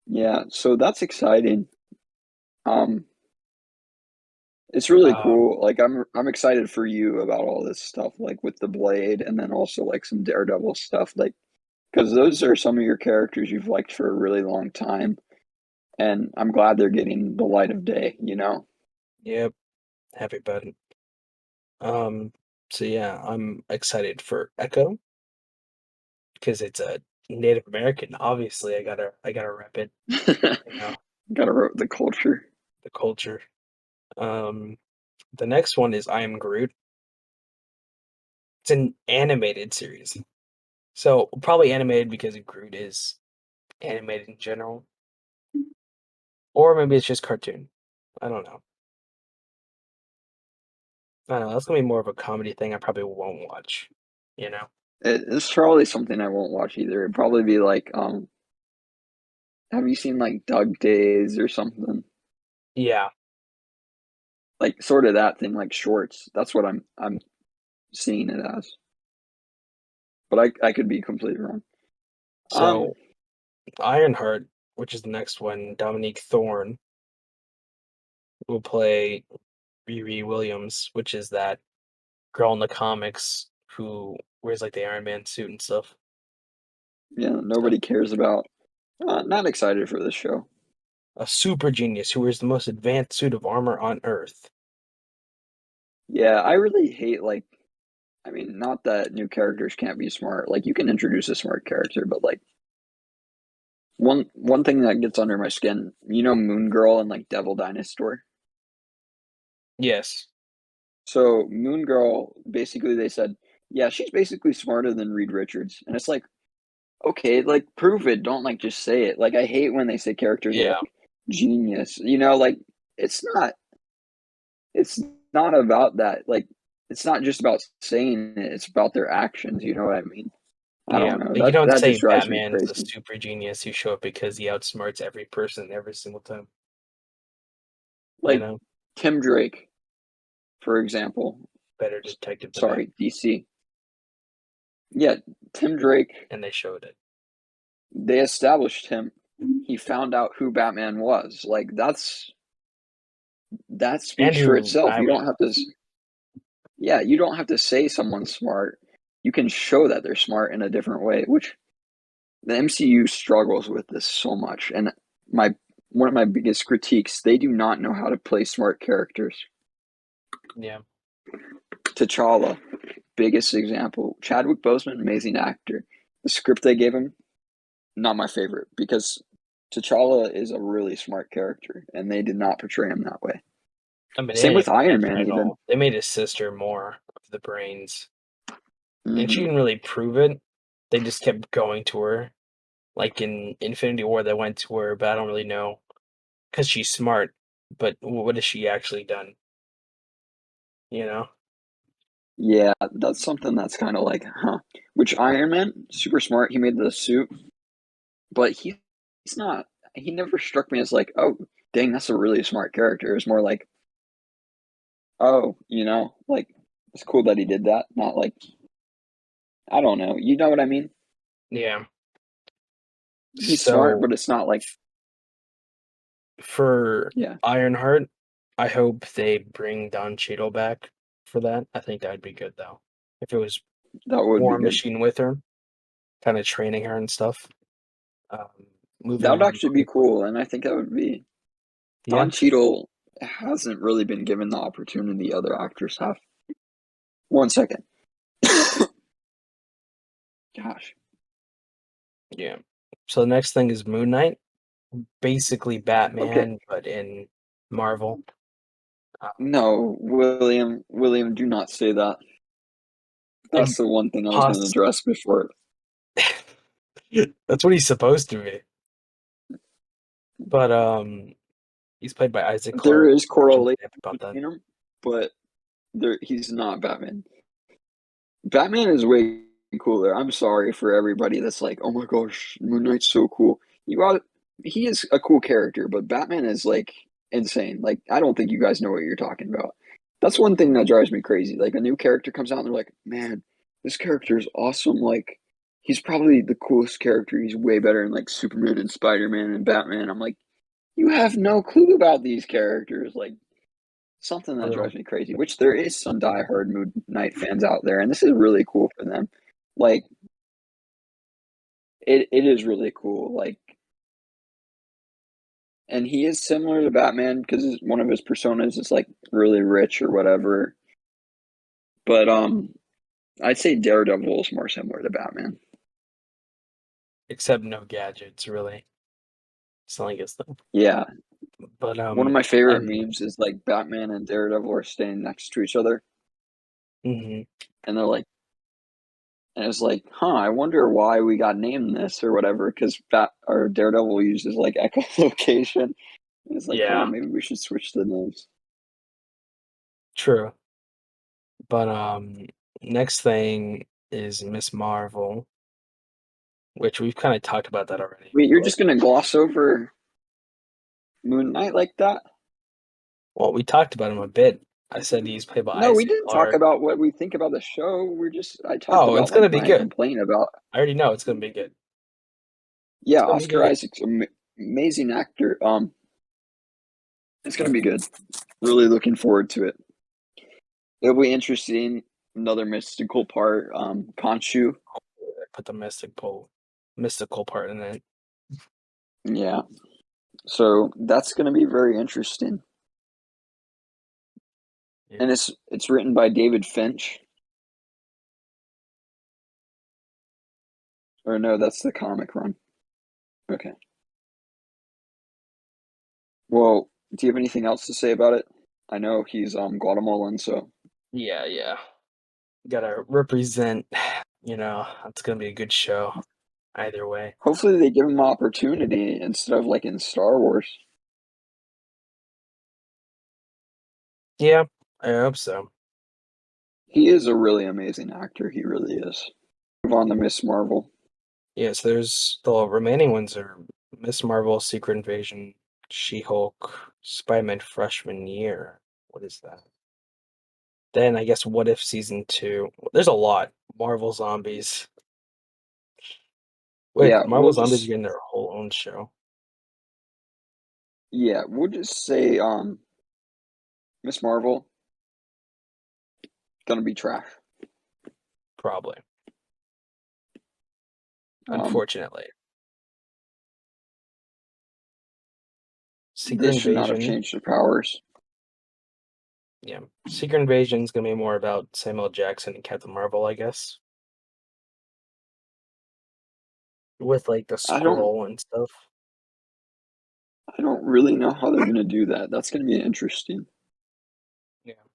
Speaker 2: yeah, so that's exciting. Um, it's really
Speaker 1: Um,
Speaker 2: cool. Like I'm excited for you about all this stuff, like with the Blade, and then also like some Daredevil stuff, like because those are some of your characters you've liked for a really long time, and I'm glad they're getting the light of day, you know?
Speaker 1: yep. Happy about it. Um, so yeah, I'm excited for Echo because it's a Native American. Obviously, I gotta rep it. You know,
Speaker 2: Gotta root the culture.
Speaker 1: the culture. Um, the next one is I Am Groot. It's an animated series, so probably animated because Groot is animated in general, or maybe it's just cartoon. I don't know. I don't know. That's gonna be more of a comedy thing. I probably won't watch. You know?
Speaker 2: It's probably something I won't watch either. It'd probably be like, have you seen like Doug Days or something?
Speaker 1: Yeah.
Speaker 2: Like sort of that thing, like shorts. That's what I'm seeing it as. But I could be completely wrong. Um,
Speaker 1: So Ironheart, which is the next one, Dominique Thorne will play Riri Williams, which is that girl in the comics who wears like the Iron Man suit and stuff.
Speaker 2: yeah,
Speaker 1: So
Speaker 2: nobody cares about. Not excited for this show.
Speaker 1: a super genius who wears the most advanced suit of armor on Earth.
Speaker 2: Yeah, I really hate like. I mean, not that new characters can't be smart. Like you can introduce a smart character, but like One thing that gets under my skin, Moon Girl and like Devil Dinosaur.
Speaker 1: Yes.
Speaker 2: So Moon Girl, basically they said, yeah, she's basically smarter than Reed Richards. And it's like, okay, like prove it. Don't like just say it. Like I hate when they say characters are
Speaker 1: Yeah.
Speaker 2: like genius. Like it's not it's not about that. Like it's not just about saying it, it's about their actions, you know what I mean? I
Speaker 1: Yeah.
Speaker 2: don't know.
Speaker 1: Like, you
Speaker 2: That
Speaker 1: don't
Speaker 2: that just
Speaker 1: say
Speaker 2: drives me
Speaker 1: Batman is a
Speaker 2: crazy.
Speaker 1: super genius who show up because he outsmarts every person every single time. You
Speaker 2: Like
Speaker 1: know,
Speaker 2: Tim Drake, for example.
Speaker 1: better detective than Batman,
Speaker 2: Sorry, DC. Yeah, Tim Drake,
Speaker 1: and they showed it.
Speaker 2: they established him. He found out who Batman was. Like that
Speaker 1: And
Speaker 2: speaks for
Speaker 1: who
Speaker 2: itself. You
Speaker 1: Highway
Speaker 2: don't have to,
Speaker 1: was.
Speaker 2: yeah, you don't have to say someone's smart. You can show that they're smart in a different way, which the MCU struggles with this so much. And my one of my biggest critiques, they do not know how to play smart characters.
Speaker 1: Yeah.
Speaker 2: T'Challa, biggest example. Chadwick Boseman, amazing actor. The script they gave him, not my favorite because T'Challa is a really smart character, and they did not portray him that way.
Speaker 1: I mean, they
Speaker 2: Same with
Speaker 1: didn't
Speaker 2: Iron
Speaker 1: mention
Speaker 2: Man,
Speaker 1: it at
Speaker 2: even.
Speaker 1: all. They made his sister more of the brains, and she
Speaker 2: Hmm.
Speaker 1: didn't really prove it. They just kept going to her. Like in Infinity War, they went to her, but I don't really know because she's smart. But what has she actually done? You know?
Speaker 2: Yeah, that's something that's kind of like, huh? Which Iron Man, super smart. He made the suit, but he's not. He never struck me as like, oh, dang, that's a really smart character. It was more like, oh, like it's cool that he did that. Not like, I don't know. You know what I mean?
Speaker 1: Yeah.
Speaker 2: He's smart,
Speaker 1: So
Speaker 2: but it's not like,
Speaker 1: for
Speaker 2: yeah,
Speaker 1: Ironheart, I hope they bring Don Cheadle back for that. I think that'd be good though. If it was
Speaker 2: that would be
Speaker 1: War
Speaker 2: good.
Speaker 1: Machine with her, kind of training her and stuff. Um,
Speaker 2: That
Speaker 1: moving
Speaker 2: would
Speaker 1: on
Speaker 2: actually be
Speaker 1: quickly.
Speaker 2: cool, and I think that would be
Speaker 1: Yeah,
Speaker 2: Don Cheadle hasn't really been given the opportunity other actors have. One second. Gosh.
Speaker 1: yeah. So the next thing is Moon Knight, basically
Speaker 2: Okay.
Speaker 1: Batman, but in Marvel. Um,
Speaker 2: No, William, do not say that. That's
Speaker 1: and
Speaker 2: the one thing I was going to
Speaker 1: Poss
Speaker 2: address before.
Speaker 1: that's what he's supposed to be. But he's played by Isaac
Speaker 2: There
Speaker 1: Clarke,
Speaker 2: is
Speaker 1: which I'm
Speaker 2: correlation
Speaker 1: happy about that.
Speaker 2: between them, but he's not Batman. Batman is way cooler. I'm sorry for everybody that's like, oh my gosh, Moon Knight's so cool. You got He is a cool character, but Batman is like insane. Like I don't think you guys know what you're talking about. That's one thing that drives me crazy. Like a new character comes out and they're like, man, this character is awesome. Like he's probably the coolest character. He's way better than like Superman and Spider-Man and Batman. I'm like, you have no clue about these characters. Like something that
Speaker 1: True.
Speaker 2: drives me crazy, which there is some diehard Moon Knight fans out there, and this is really cool for them. Like it is really cool. Like, and he is similar to Batman because one of his personas is like really rich or whatever. But I'd say Daredevil is more similar to Batman.
Speaker 1: Except no gadgets, really. Selling his thing.
Speaker 2: Yeah,
Speaker 1: But
Speaker 2: one of my favorite
Speaker 1: and
Speaker 2: memes is like Batman and Daredevil are standing next to each other,
Speaker 1: mhm,
Speaker 2: and they're like, and it's like, huh, I wonder why we got named this or whatever, because Bat or Daredevil uses like echolocation. And it's like, huh,
Speaker 1: yeah,
Speaker 2: maybe we should switch the names.
Speaker 1: true. But next thing is Miss Marvel, which we've kind of talked about that already.
Speaker 2: Wait, you're
Speaker 1: But
Speaker 2: just gonna gloss over Moon Knight like that?
Speaker 1: well, we talked about him a bit. I said he's played by
Speaker 2: No, we
Speaker 1: Isaac
Speaker 2: didn't talk
Speaker 1: Clarke.
Speaker 2: about what we think about the show. I talked
Speaker 1: Oh,
Speaker 2: about
Speaker 1: it's
Speaker 2: like
Speaker 1: gonna be
Speaker 2: my
Speaker 1: good.
Speaker 2: complaint about,
Speaker 1: I already know it's gonna be good. It's
Speaker 2: yeah,
Speaker 1: gonna be
Speaker 2: Oscar
Speaker 1: great.
Speaker 2: Isaac's amazing actor. It's gonna be good. Really looking forward to it. It'll be interesting. Another mystical part. Khonshu.
Speaker 1: I put the mystical part in it.
Speaker 2: Yeah. So that's gonna be very interesting.
Speaker 1: Yeah.
Speaker 2: And it's written by David Finch. Or no, that's the comic run. Okay. Well, do you have anything else to say about it? I know he's Guatemalan, so
Speaker 1: Yeah, yeah. Gotta represent, it's gonna be a good show either way.
Speaker 2: hopefully they give him opportunity instead of like in Star Wars.
Speaker 1: Yeah, I hope so.
Speaker 2: He is a really amazing actor. He really is. Move on to Miss Marvel.
Speaker 1: Yes, there's the remaining ones are Miss Marvel, Secret Invasion, She-Hulk, Spider-Man freshman year. What is that? Then I guess What If season 2. There's a lot. Marvel Zombies. Wait,
Speaker 2: Yeah,
Speaker 1: Marvel Zombies are getting their whole own show?
Speaker 2: we'll just say Miss Marvel gonna be trash.
Speaker 1: Probably.
Speaker 2: Um,
Speaker 1: Unfortunately. Secret
Speaker 2: this should not have
Speaker 1: Invasion.
Speaker 2: changed the powers.
Speaker 1: Yeah. Secret Invasion's gonna be more about Samuel Jackson and Captain Marvel, I guess. With like the
Speaker 2: I don't
Speaker 1: scroll and stuff.
Speaker 2: I don't really know how they're gonna do that. That's gonna be interesting.
Speaker 1: Yeah.
Speaker 2: Um,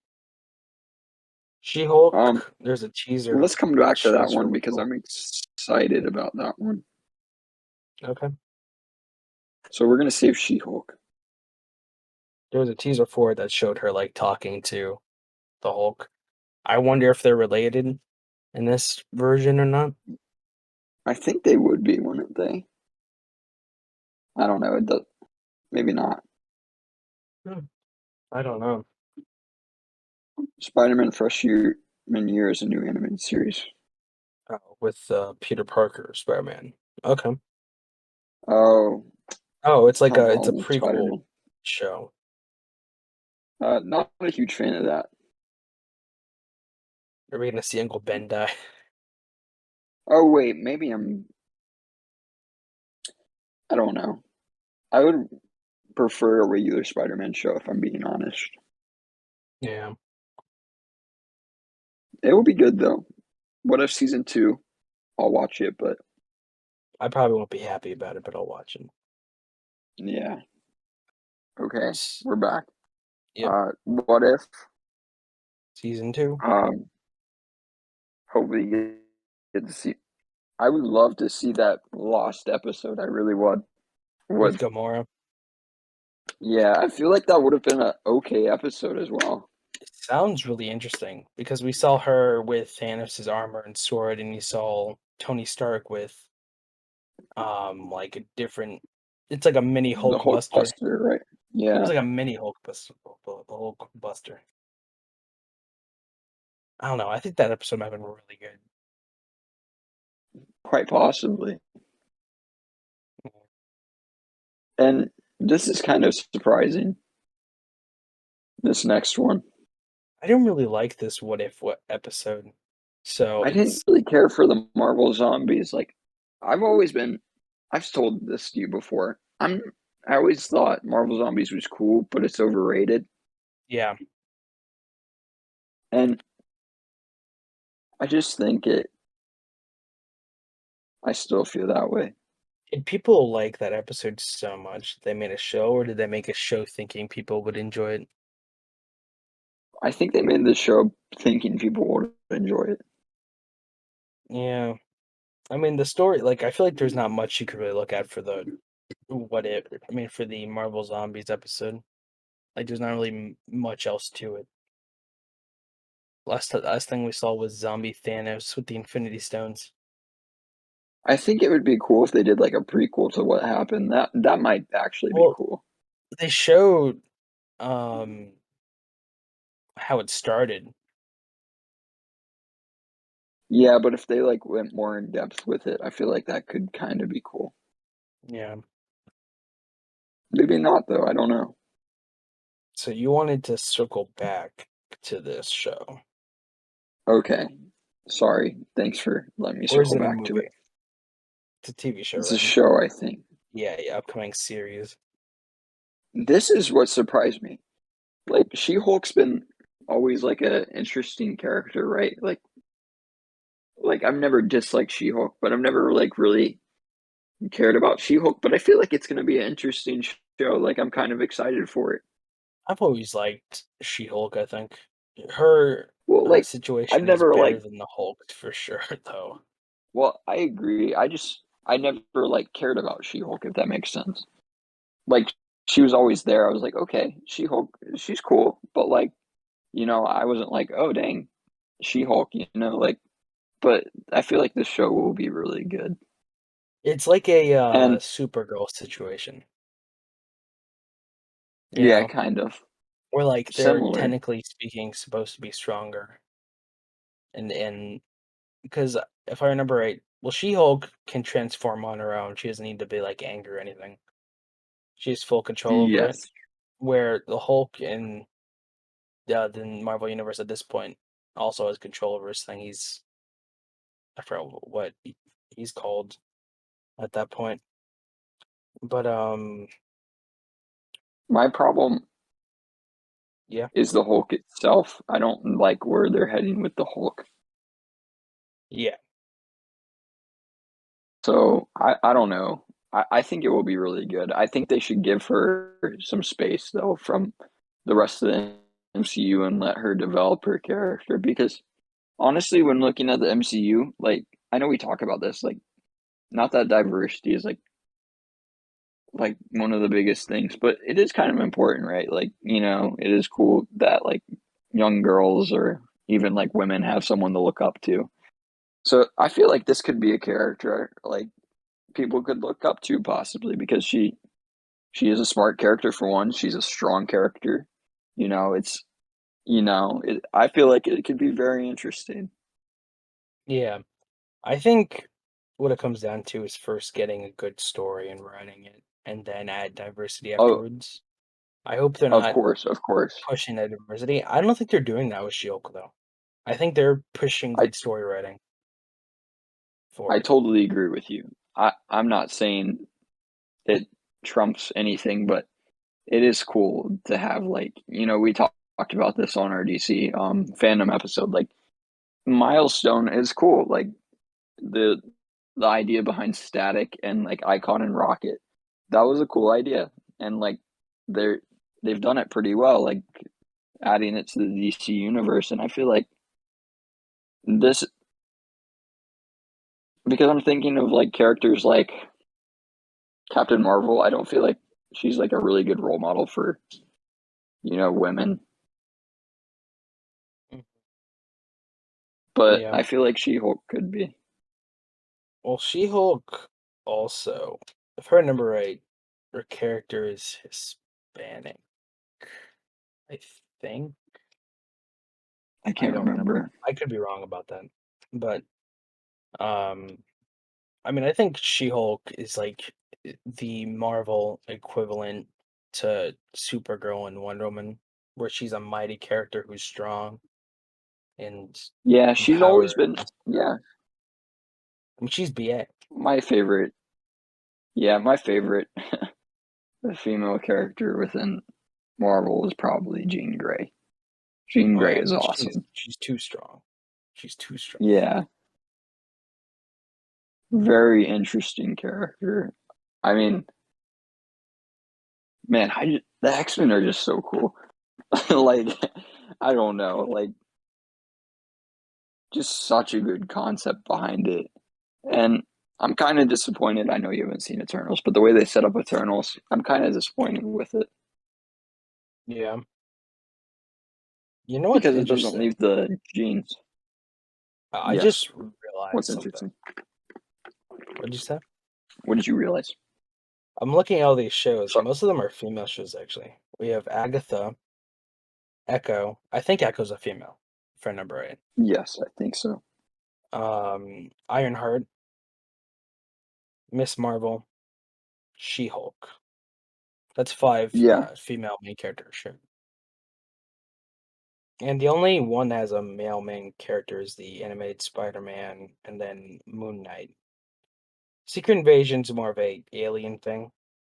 Speaker 1: She-Hulk, there's a teaser
Speaker 2: let's come back
Speaker 1: that
Speaker 2: to that
Speaker 1: shows her
Speaker 2: one
Speaker 1: with
Speaker 2: because I'm
Speaker 1: Hulk.
Speaker 2: excited about that one.
Speaker 1: Okay.
Speaker 2: So we're gonna save She-Hulk.
Speaker 1: There was a teaser for it that showed her like talking to the Hulk. I wonder if they're related in this version or not.
Speaker 2: I think they would be, wouldn't they? I don't know. It does, maybe not.
Speaker 1: Hmm, I don't know.
Speaker 2: Spider-Man Freshman Year is a new animated series.
Speaker 1: Oh, with Peter Parker, Spider-Man. Okay.
Speaker 2: Oh,
Speaker 1: Oh,
Speaker 2: Tom
Speaker 1: it's a
Speaker 2: Holland
Speaker 1: prequel
Speaker 2: Spider-Man.
Speaker 1: show.
Speaker 2: Not a huge fan of that.
Speaker 1: Are we gonna see Uncle Ben die?
Speaker 2: Oh wait, maybe I don't know. I would prefer a regular Spider-Man show if I'm being honest.
Speaker 1: Yeah,
Speaker 2: It will be good though. What if season two? I'll watch it, but
Speaker 1: I probably won't be happy about it, but I'll watch it.
Speaker 2: yeah. Okay,
Speaker 1: S-
Speaker 2: we're back.
Speaker 1: Yep,
Speaker 2: What if?
Speaker 1: season 2
Speaker 2: Um, hopefully you get to see. I would love to see that lost episode. I really would.
Speaker 1: with
Speaker 2: Would.
Speaker 1: Gamora.
Speaker 2: Yeah, I feel like that would have been a okay episode as well.
Speaker 1: It sounds really interesting because we saw her with Thanos' armor and sword, and you saw Tony Stark with like a different. It's like a mini
Speaker 2: The
Speaker 1: Hulk
Speaker 2: Hulk
Speaker 1: Buster.
Speaker 2: Buster, right?
Speaker 1: It was
Speaker 2: Yeah.
Speaker 1: like a mini Hulk Buster. The Hulk Buster. I don't know. I think that episode might have been really good.
Speaker 2: Quite possibly. And this is kind of surprising, this next one.
Speaker 1: I didn't really like this what episode. So
Speaker 2: I didn't
Speaker 1: it's
Speaker 2: really care for the Marvel Zombies. Like, I've always been, I've told this to you before. I always thought Marvel Zombies was cool, but it's overrated.
Speaker 1: yeah.
Speaker 2: And I just think I still feel that way.
Speaker 1: Did people like that episode so much that they made a show, or did they make a show thinking people would enjoy it?
Speaker 2: I think they made this show thinking people would enjoy it.
Speaker 1: Yeah. I mean, the story, like, I feel like there's not much you could really look at for the for the Marvel Zombies episode. Like, there's not really much else to it. Last thing we saw was Zombie Thanos with the Infinity Stones.
Speaker 2: I think it would be cool if they did like a prequel to what happened. That might actually be
Speaker 1: Well,
Speaker 2: cool.
Speaker 1: they showed um how it started.
Speaker 2: Yeah, but if they like went more in depth with it, I feel like that could kind of be cool.
Speaker 1: Yeah.
Speaker 2: Maybe not though. I don't know.
Speaker 1: So you wanted to circle back to this show,
Speaker 2: Okay. Sorry. Thanks for letting me
Speaker 1: or is
Speaker 2: circle
Speaker 1: it a
Speaker 2: back to it.
Speaker 1: movie? It's a TV show,
Speaker 2: It's a
Speaker 1: right?
Speaker 2: show, I think.
Speaker 1: Yeah, yeah, upcoming series.
Speaker 2: This is what surprised me. Like She-Hulk's been always like a interesting character, right? Like I've never disliked She-Hulk, but I've never like really cared about She-Hulk, but I feel like it's going to be an interesting show. Like I'm kind of excited for it.
Speaker 1: I've always liked She-Hulk, I think. Her,
Speaker 2: Well, like I've
Speaker 1: situation is
Speaker 2: never
Speaker 1: better
Speaker 2: like
Speaker 1: than the Hulk for sure, though.
Speaker 2: well, I agree. I never like cared about She-Hulk if that makes sense. Like she was always there. I was like, okay, She-Hulk, she's cool, but like, I wasn't like, oh dang, She-Hulk, like but I feel like this show will be really good.
Speaker 1: It's like a,
Speaker 2: And
Speaker 1: Supergirl situation, you
Speaker 2: yeah,
Speaker 1: know?
Speaker 2: kind of
Speaker 1: Where, like, they're
Speaker 2: similar.
Speaker 1: technically speaking supposed to be stronger, and because if I remember right, well, She-Hulk can transform on her own, she doesn't need to be, like, angry or anything. She has full control over it,
Speaker 2: Yes.
Speaker 1: where the Hulk in, the Marvel Universe at this point also has control over his thing. I forgot what he's called at that point. But,
Speaker 2: My problem
Speaker 1: yeah.
Speaker 2: is the Hulk itself. I don't like where they're heading with the Hulk.
Speaker 1: Yeah.
Speaker 2: So I don't know. I think it will be really good. I think they should give her some space though from the rest of the MCU and let her develop her character because honestly, when looking at the MCU, like I know we talk about this, like not that diversity is like one of the biggest things, but it is kind of important, right? Like, it is cool that like young girls or even like women have someone to look up to. So I feel like this could be a character like people could look up to possibly because she is a smart character for one. She's a strong character. It's I feel like it could be very interesting.
Speaker 1: Yeah. I think what it comes down to is first getting a good story and writing it, and then add diversity
Speaker 2: Oh,
Speaker 1: afterwards. I hope they're
Speaker 2: of
Speaker 1: not
Speaker 2: course, of course.
Speaker 1: pushing that diversity. I don't think they're doing that with She-Hulk, though. I think they're pushing
Speaker 2: I
Speaker 1: good story writing
Speaker 2: I
Speaker 1: forward.
Speaker 2: totally agree with you. I'm not saying it trumps anything, but it is cool to have like we talked about this on our DC fandom episode. Like milestone is cool. Like the the idea behind Static and like Icon and Rocket, that was a cool idea, and like they're they've done it pretty well. Like adding it to the DC universe, and I feel like this because I'm thinking of like characters like Captain Marvel. I don't feel like she's like a really good role model for women.
Speaker 1: Mm.
Speaker 2: But
Speaker 1: Yeah.
Speaker 2: I feel like She-Hulk could be.
Speaker 1: Well, She-Hulk also, if I remember right, her character is Hispanic, I think.
Speaker 2: I
Speaker 1: I
Speaker 2: can't
Speaker 1: don't remember.
Speaker 2: remember.
Speaker 1: I could be wrong about that. But, um, I mean, I think She-Hulk is like the Marvel equivalent to Supergirl and Wonder Woman, where she's a mighty character who's strong and
Speaker 2: Yeah, she's always
Speaker 1: empowered
Speaker 2: been.
Speaker 1: and stuff.
Speaker 2: Yeah,
Speaker 1: I mean, she's BA.
Speaker 2: my favorite. Yeah, my favorite female character within Marvel is probably Jean Grey. Jean
Speaker 1: Oh
Speaker 2: Grey
Speaker 1: yeah,
Speaker 2: is awesome.
Speaker 1: she's too strong. She's too strong.
Speaker 2: Yeah, very interesting character. I mean, man, the X-Men are just so cool. Like, I don't know, like just such a good concept behind it. And I'm kind of disappointed. I know you haven't seen Eternals, but the way they set up Eternals, I'm kind of disappointed with it
Speaker 1: Yeah. You know what's
Speaker 2: because it doesn't
Speaker 1: interesting?
Speaker 2: leave the genes.
Speaker 1: I
Speaker 2: Yes.
Speaker 1: just realized
Speaker 2: What's
Speaker 1: something.
Speaker 2: interesting?
Speaker 1: What'd you say?
Speaker 2: What did you realize?
Speaker 1: I'm looking at all these shows.
Speaker 2: So,
Speaker 1: Most of them are female shows, actually. We have Agatha, Echo. I think Echo's a female, if I remember right.
Speaker 2: yes, I think so.
Speaker 1: Ironheart, Miss Marvel, She-Hulk. That's five
Speaker 2: Yeah,
Speaker 1: female main characters, sure. And the only one that has a male main character is the animated Spider-Man and then Moon Knight. Secret Invasion's more of a alien thing.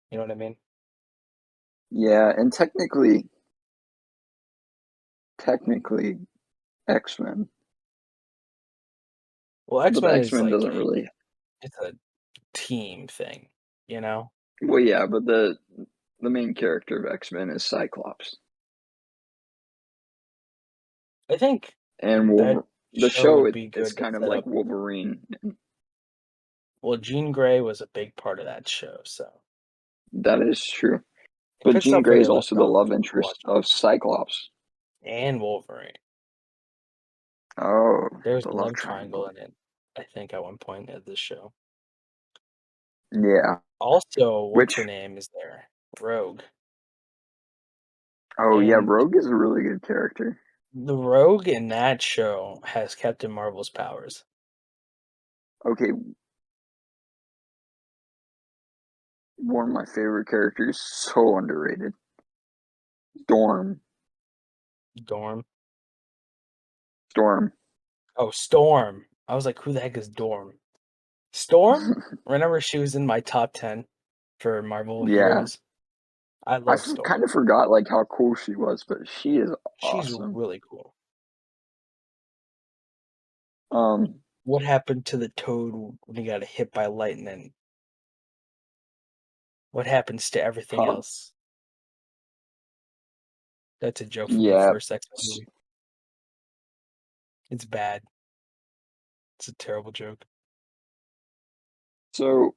Speaker 1: You know what I mean?
Speaker 2: yeah, and technically, X-Men.
Speaker 1: Well,
Speaker 2: But
Speaker 1: X-Men is
Speaker 2: X-Men
Speaker 1: like
Speaker 2: doesn't really.
Speaker 1: it's a team thing, you know?
Speaker 2: Well, yeah, but the main character of X-Men is Cyclops,
Speaker 1: I think
Speaker 2: and
Speaker 1: that
Speaker 2: the
Speaker 1: show
Speaker 2: show
Speaker 1: would be
Speaker 2: it's
Speaker 1: good to
Speaker 2: kind of
Speaker 1: set
Speaker 2: like
Speaker 1: up.
Speaker 2: Wolverine.
Speaker 1: Well, Jean Grey was a big part of that show, so
Speaker 2: That is true.
Speaker 1: it
Speaker 2: But
Speaker 1: picks
Speaker 2: Jean
Speaker 1: up where
Speaker 2: Grey
Speaker 1: they
Speaker 2: is
Speaker 1: left
Speaker 2: also the
Speaker 1: off
Speaker 2: love
Speaker 1: if you
Speaker 2: interest
Speaker 1: watch it.
Speaker 2: of Cyclops.
Speaker 1: And Wolverine.
Speaker 2: Oh,
Speaker 1: There's
Speaker 2: the
Speaker 1: a
Speaker 2: love
Speaker 1: love triangle
Speaker 2: triangle.
Speaker 1: in it, I think, at one point of this show.
Speaker 2: Yeah.
Speaker 1: Also, what's her
Speaker 2: Which
Speaker 1: name is there? Rogue.
Speaker 2: oh yeah,
Speaker 1: And
Speaker 2: Rogue is a really good character.
Speaker 1: the Rogue in that show has Captain Marvel's powers.
Speaker 2: Okay, one of my favorite characters, so underrated. Storm.
Speaker 1: Dorm.
Speaker 2: Storm.
Speaker 1: Oh, Storm. I was like, who the heck is Dorm? Storm? Remember she was in my top 10 for Marvel
Speaker 2: Yeah.
Speaker 1: heroes? I love
Speaker 2: Kind
Speaker 1: Storm.
Speaker 2: of forgot like how cool she was, but she is
Speaker 1: She's
Speaker 2: awesome.
Speaker 1: really cool.
Speaker 2: Um,
Speaker 1: What happened to the Toad when he got hit by lightning? What happens to everything
Speaker 2: huh,
Speaker 1: else? That's a joke from the
Speaker 2: yeah.
Speaker 1: first X-Men movie. It's bad. It's a terrible joke.
Speaker 2: So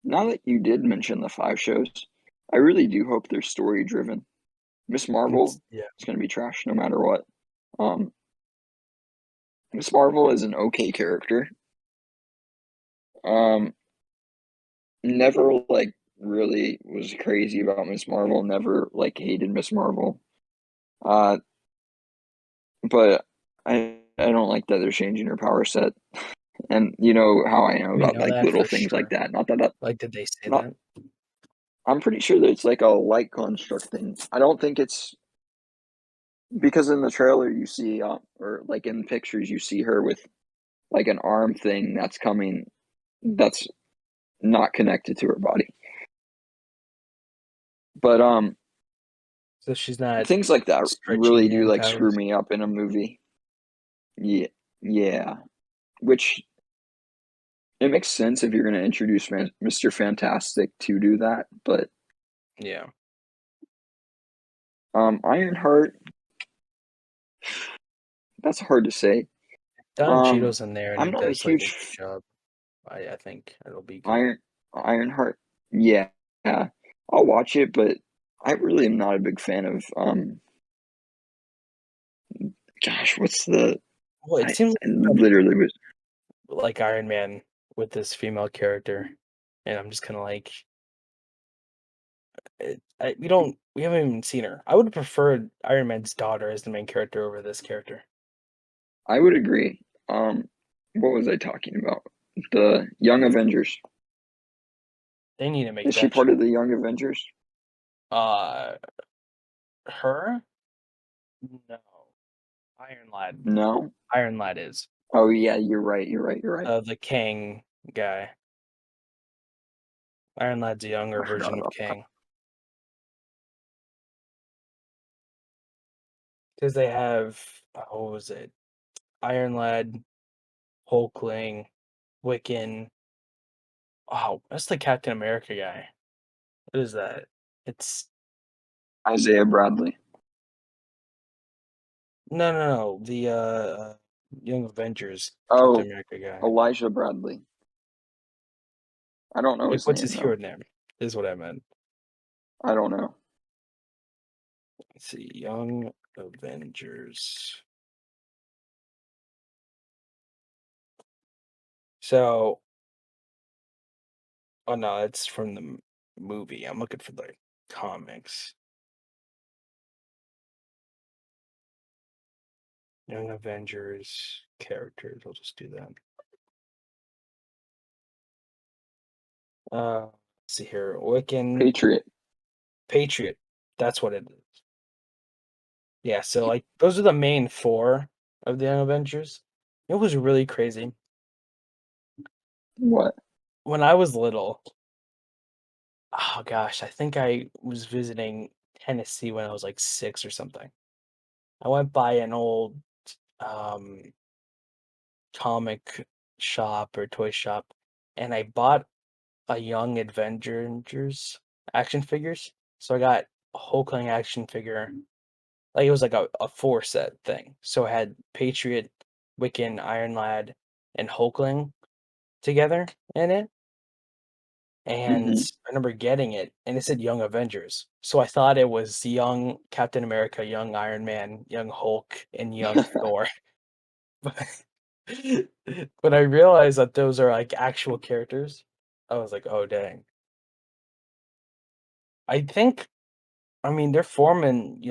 Speaker 2: now that you did mention the five shows, I really do hope they're story driven. Miss
Speaker 1: It's
Speaker 2: Marvel
Speaker 1: yeah.
Speaker 2: is going to be trash no matter what. Um, Miss Marvel is an okay character. Um, never like really was crazy about Miss Marvel. Never like hated Miss Marvel. Uh, but I don't like that they're changing her power set. And you know how I am
Speaker 1: We
Speaker 2: about
Speaker 1: know
Speaker 2: like
Speaker 1: that
Speaker 2: little
Speaker 1: for
Speaker 2: things like
Speaker 1: sure.
Speaker 2: that. Not that
Speaker 1: Like, did they say
Speaker 2: not.
Speaker 1: that?
Speaker 2: I'm pretty sure that it's like a light construct thing. I don't think it's because in the trailer you see, or like in pictures you see her with like an arm thing that's coming, that's not connected to her body. But
Speaker 1: So she's not
Speaker 2: things like that
Speaker 1: stretching
Speaker 2: really do
Speaker 1: hand
Speaker 2: like screw
Speaker 1: powers?
Speaker 2: me up in a movie. Yeah, yeah. Which it makes sense if you're going to introduce Mr. Fantastic to do that, but
Speaker 1: Yeah.
Speaker 2: Ironheart, that's hard to say.
Speaker 1: Don
Speaker 2: Um,
Speaker 1: Cheadle's in there and
Speaker 2: I'm
Speaker 1: he
Speaker 2: not a
Speaker 1: does like a
Speaker 2: huge
Speaker 1: good job. I think it'll be good.
Speaker 2: Ironheart. Yeah, yeah, I'll watch it, but I really am not a big fan of gosh, what's the
Speaker 1: Well, it seems
Speaker 2: I literally was
Speaker 1: like Iron Man with this female character, and I'm just kind of like, we haven't even seen her. I would have preferred Iron Man's daughter as the main character over this character.
Speaker 2: I would agree. Um, what was I talking about? The Young Avengers.
Speaker 1: They need to make
Speaker 2: Is she
Speaker 1: that
Speaker 2: part of
Speaker 1: show.
Speaker 2: the Young Avengers?
Speaker 1: Uh, her? No, Iron Lad.
Speaker 2: No.
Speaker 1: Iron Lad is
Speaker 2: Oh yeah, you're right. You're right. You're right.
Speaker 1: the Kang guy. Iron Lad's a younger
Speaker 2: I forgot
Speaker 1: version of
Speaker 2: about that.
Speaker 1: Kang because they have what was it? Iron Lad, Hulkling, Wiccan. Oh, that's the Captain America guy. What is that? It's
Speaker 2: Isaiah Bradley.
Speaker 1: no. The Young Avengers Captain
Speaker 2: Oh,
Speaker 1: America guy.
Speaker 2: Elijah Bradley. I don't know
Speaker 1: Like,
Speaker 2: his
Speaker 1: what's
Speaker 2: name
Speaker 1: his
Speaker 2: though.
Speaker 1: hero name? Is what I meant.
Speaker 2: I don't know.
Speaker 1: Let's see, Young Avengers. So, oh no, it's from the movie. I'm looking for the comics. Young Avengers characters. I'll just do that. Let's see here. Wiccan,
Speaker 2: Patriot.
Speaker 1: Patriot. That's what it is. Yeah, so like those are the main four of the Young Avengers. It was really crazy.
Speaker 2: What?
Speaker 1: When I was little, oh gosh, I think I was visiting Tennessee when I was like 6 or something. I went by an old um comic shop or toy shop and I bought a Young Avengers action figures. So I got a Hulkling action figure. Like it was like a four set thing. So I had Patriot, Wiccan, Iron Lad, and Hulkling together in it. And
Speaker 2: Hmm.
Speaker 1: I remember getting it, and it said Young Avengers. So I thought it was Young Captain America, Young Iron Man, Young Hulk, and Young Thor. But when I realized that those are like actual characters, I was like, oh dang. I think, I mean, they're forming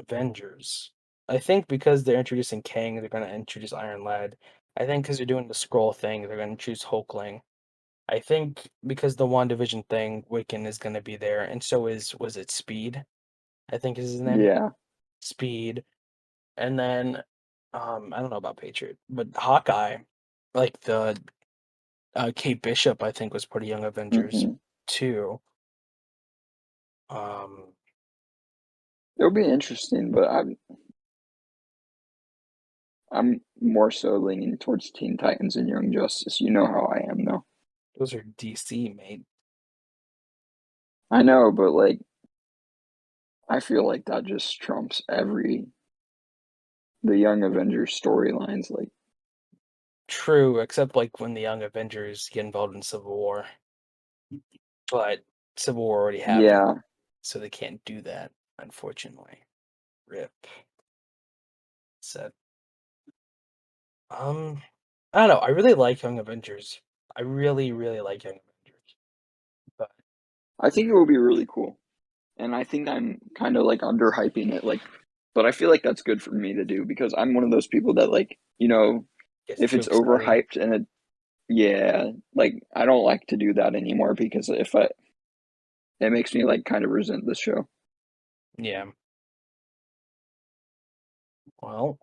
Speaker 1: Avengers. I think because they're introducing Kang, they're gonna introduce Iron Lad. I think because they're doing the scroll thing, they're gonna choose Hulkling. I think because the WandaVision thing, Wiccan is gonna be there, and so is was it Speed? I think is his name.
Speaker 2: Yeah.
Speaker 1: Speed. And then I don't know about Patriot, but Hawkeye, like the Kate Bishop, I think was pretty Young Avengers
Speaker 2: Hmm.
Speaker 1: too. Um
Speaker 2: It'll be interesting, but I'm more so leaning towards Teen Titans and Young Justice. You know how I am, though.
Speaker 1: those are DC, mate.
Speaker 2: I know, but like I feel like that just trumps the Young Avengers storylines. Like,
Speaker 1: True, except like when the Young Avengers get involved in Civil War. But Civil War already happened,
Speaker 2: yeah,
Speaker 1: so they can't do that, unfortunately. Rip. Sad. Um, I don't know. I really like Young Avengers. I really, really like Young Avengers. But
Speaker 2: I think it will be really cool, and I think I'm kind of like underhyping it. Like, but I feel like that's good for me to do because I'm one of those people that like
Speaker 1: gets
Speaker 2: if
Speaker 1: too
Speaker 2: it's
Speaker 1: excited.
Speaker 2: overhyped and it yeah, like I don't like to do that anymore because if I it makes me like kind of resent the show.
Speaker 1: Yeah. Well,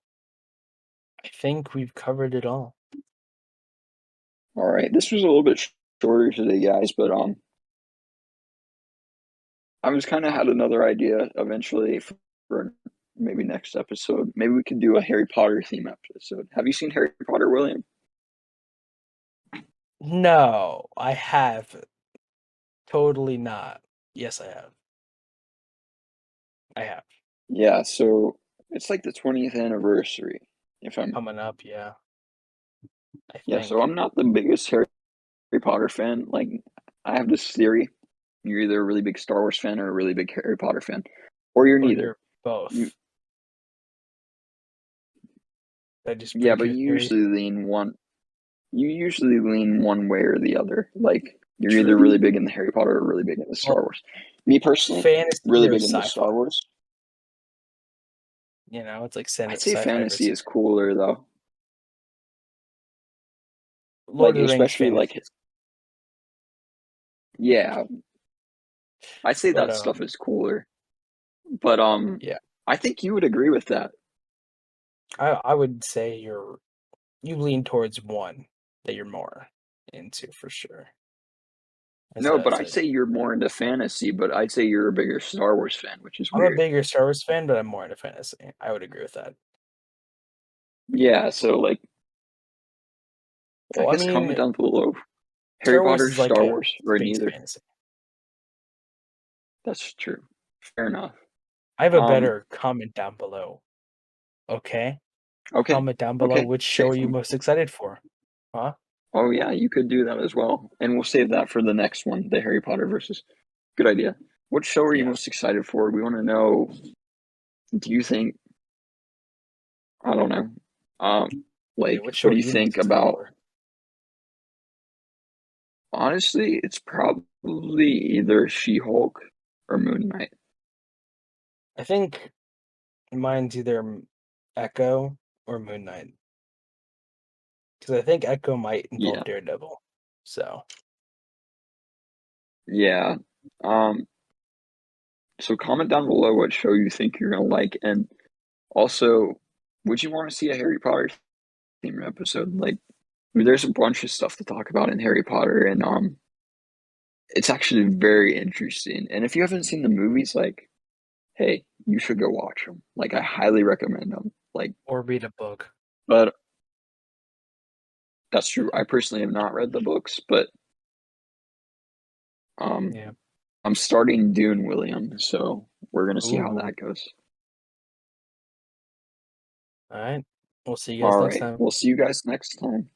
Speaker 1: I think we've covered it all.
Speaker 2: All right, this was a little bit shorter today, guys, but I was kind of had another idea eventually for maybe next episode. Maybe we could do a Harry Potter theme episode. Have you seen Harry Potter, William?
Speaker 1: No, I have totally not. Yes, I have. I have.
Speaker 2: Yeah, so it's like the 20th anniversary. If I'm
Speaker 1: Coming up, yeah, I
Speaker 2: Yeah, so
Speaker 1: think.
Speaker 2: I'm not the biggest Harry Potter fan. Like I have this theory: you're either a really big Star Wars fan or a really big Harry Potter fan, or you're
Speaker 1: Or
Speaker 2: neither.
Speaker 1: you're
Speaker 2: You
Speaker 1: both. Did I just
Speaker 2: Yeah,
Speaker 1: break
Speaker 2: but
Speaker 1: your theory?
Speaker 2: you usually lean one way or the other. Like you're either
Speaker 1: True.
Speaker 2: really big in the Harry Potter or really big in the
Speaker 1: Well,
Speaker 2: Star Wars. Me personally,
Speaker 1: fantasy
Speaker 2: really
Speaker 1: or
Speaker 2: big in the
Speaker 1: sci-fi?
Speaker 2: Star Wars.
Speaker 1: It's like
Speaker 2: I'd say
Speaker 1: sci-fi
Speaker 2: fantasy
Speaker 1: versus
Speaker 2: is cooler though.
Speaker 1: Lord
Speaker 2: Like
Speaker 1: of the Rings
Speaker 2: especially
Speaker 1: fantasy.
Speaker 2: like yeah, I'd say
Speaker 1: But
Speaker 2: that stuff is cooler. But
Speaker 1: yeah,
Speaker 2: I think you would agree with that.
Speaker 1: I would say you lean towards one that you're more into for sure. As
Speaker 2: No,
Speaker 1: a
Speaker 2: but
Speaker 1: as
Speaker 2: I'd
Speaker 1: a
Speaker 2: say you're more into fantasy, but I'd say you're a bigger Star Wars fan, which is
Speaker 1: I'm a
Speaker 2: weird.
Speaker 1: bigger Star Wars fan, but I'm more into fantasy. I would agree with that.
Speaker 2: Yeah, so like I
Speaker 1: Well, I
Speaker 2: guess comment
Speaker 1: mean,
Speaker 2: down below. Harry
Speaker 1: Star Wars
Speaker 2: Potter,
Speaker 1: is like
Speaker 2: Star
Speaker 1: a
Speaker 2: Wars, or
Speaker 1: space
Speaker 2: neither.
Speaker 1: fantasy.
Speaker 2: That's true. Fair enough.
Speaker 1: I have a
Speaker 2: Um,
Speaker 1: better comment down below. Okay?
Speaker 2: okay.
Speaker 1: Comment down below
Speaker 2: Okay.
Speaker 1: which
Speaker 2: Say
Speaker 1: show are you
Speaker 2: some.
Speaker 1: most excited for? Huh?
Speaker 2: Oh yeah, you could do that as well. And we'll save that for the next one, the Harry Potter versus. Good idea. What show are you
Speaker 1: Yeah.
Speaker 2: most excited for? We want to know, do you think, I don't know,
Speaker 1: Yeah,
Speaker 2: like,
Speaker 1: which show
Speaker 2: what do
Speaker 1: are
Speaker 2: you
Speaker 1: you most
Speaker 2: think
Speaker 1: excited
Speaker 2: about,
Speaker 1: for?
Speaker 2: honestly, it's probably either She-Hulk or Moon Knight.
Speaker 1: I think mine's either Echo or Moon Knight. Because I think Echo might involve
Speaker 2: Yeah.
Speaker 1: Daredevil. So,
Speaker 2: Yeah. Um, so comment down below what show you think you're gonna like, and also, would you want to see a Harry Potter themed episode? Like, there's a bunch of stuff to talk about in Harry Potter, and it's actually very interesting. And if you haven't seen the movies, like, hey, you should go watch them. Like, I highly recommend them. Like,
Speaker 1: or read a book.
Speaker 2: but That's true. I personally have not read the books, but um,
Speaker 1: Yeah.
Speaker 2: I'm starting Dune, William, so we're gonna see how
Speaker 1: Ooh.
Speaker 2: that goes.
Speaker 1: All right. We'll see you guys
Speaker 2: All
Speaker 1: next
Speaker 2: right,
Speaker 1: time.
Speaker 2: we'll see you guys next time.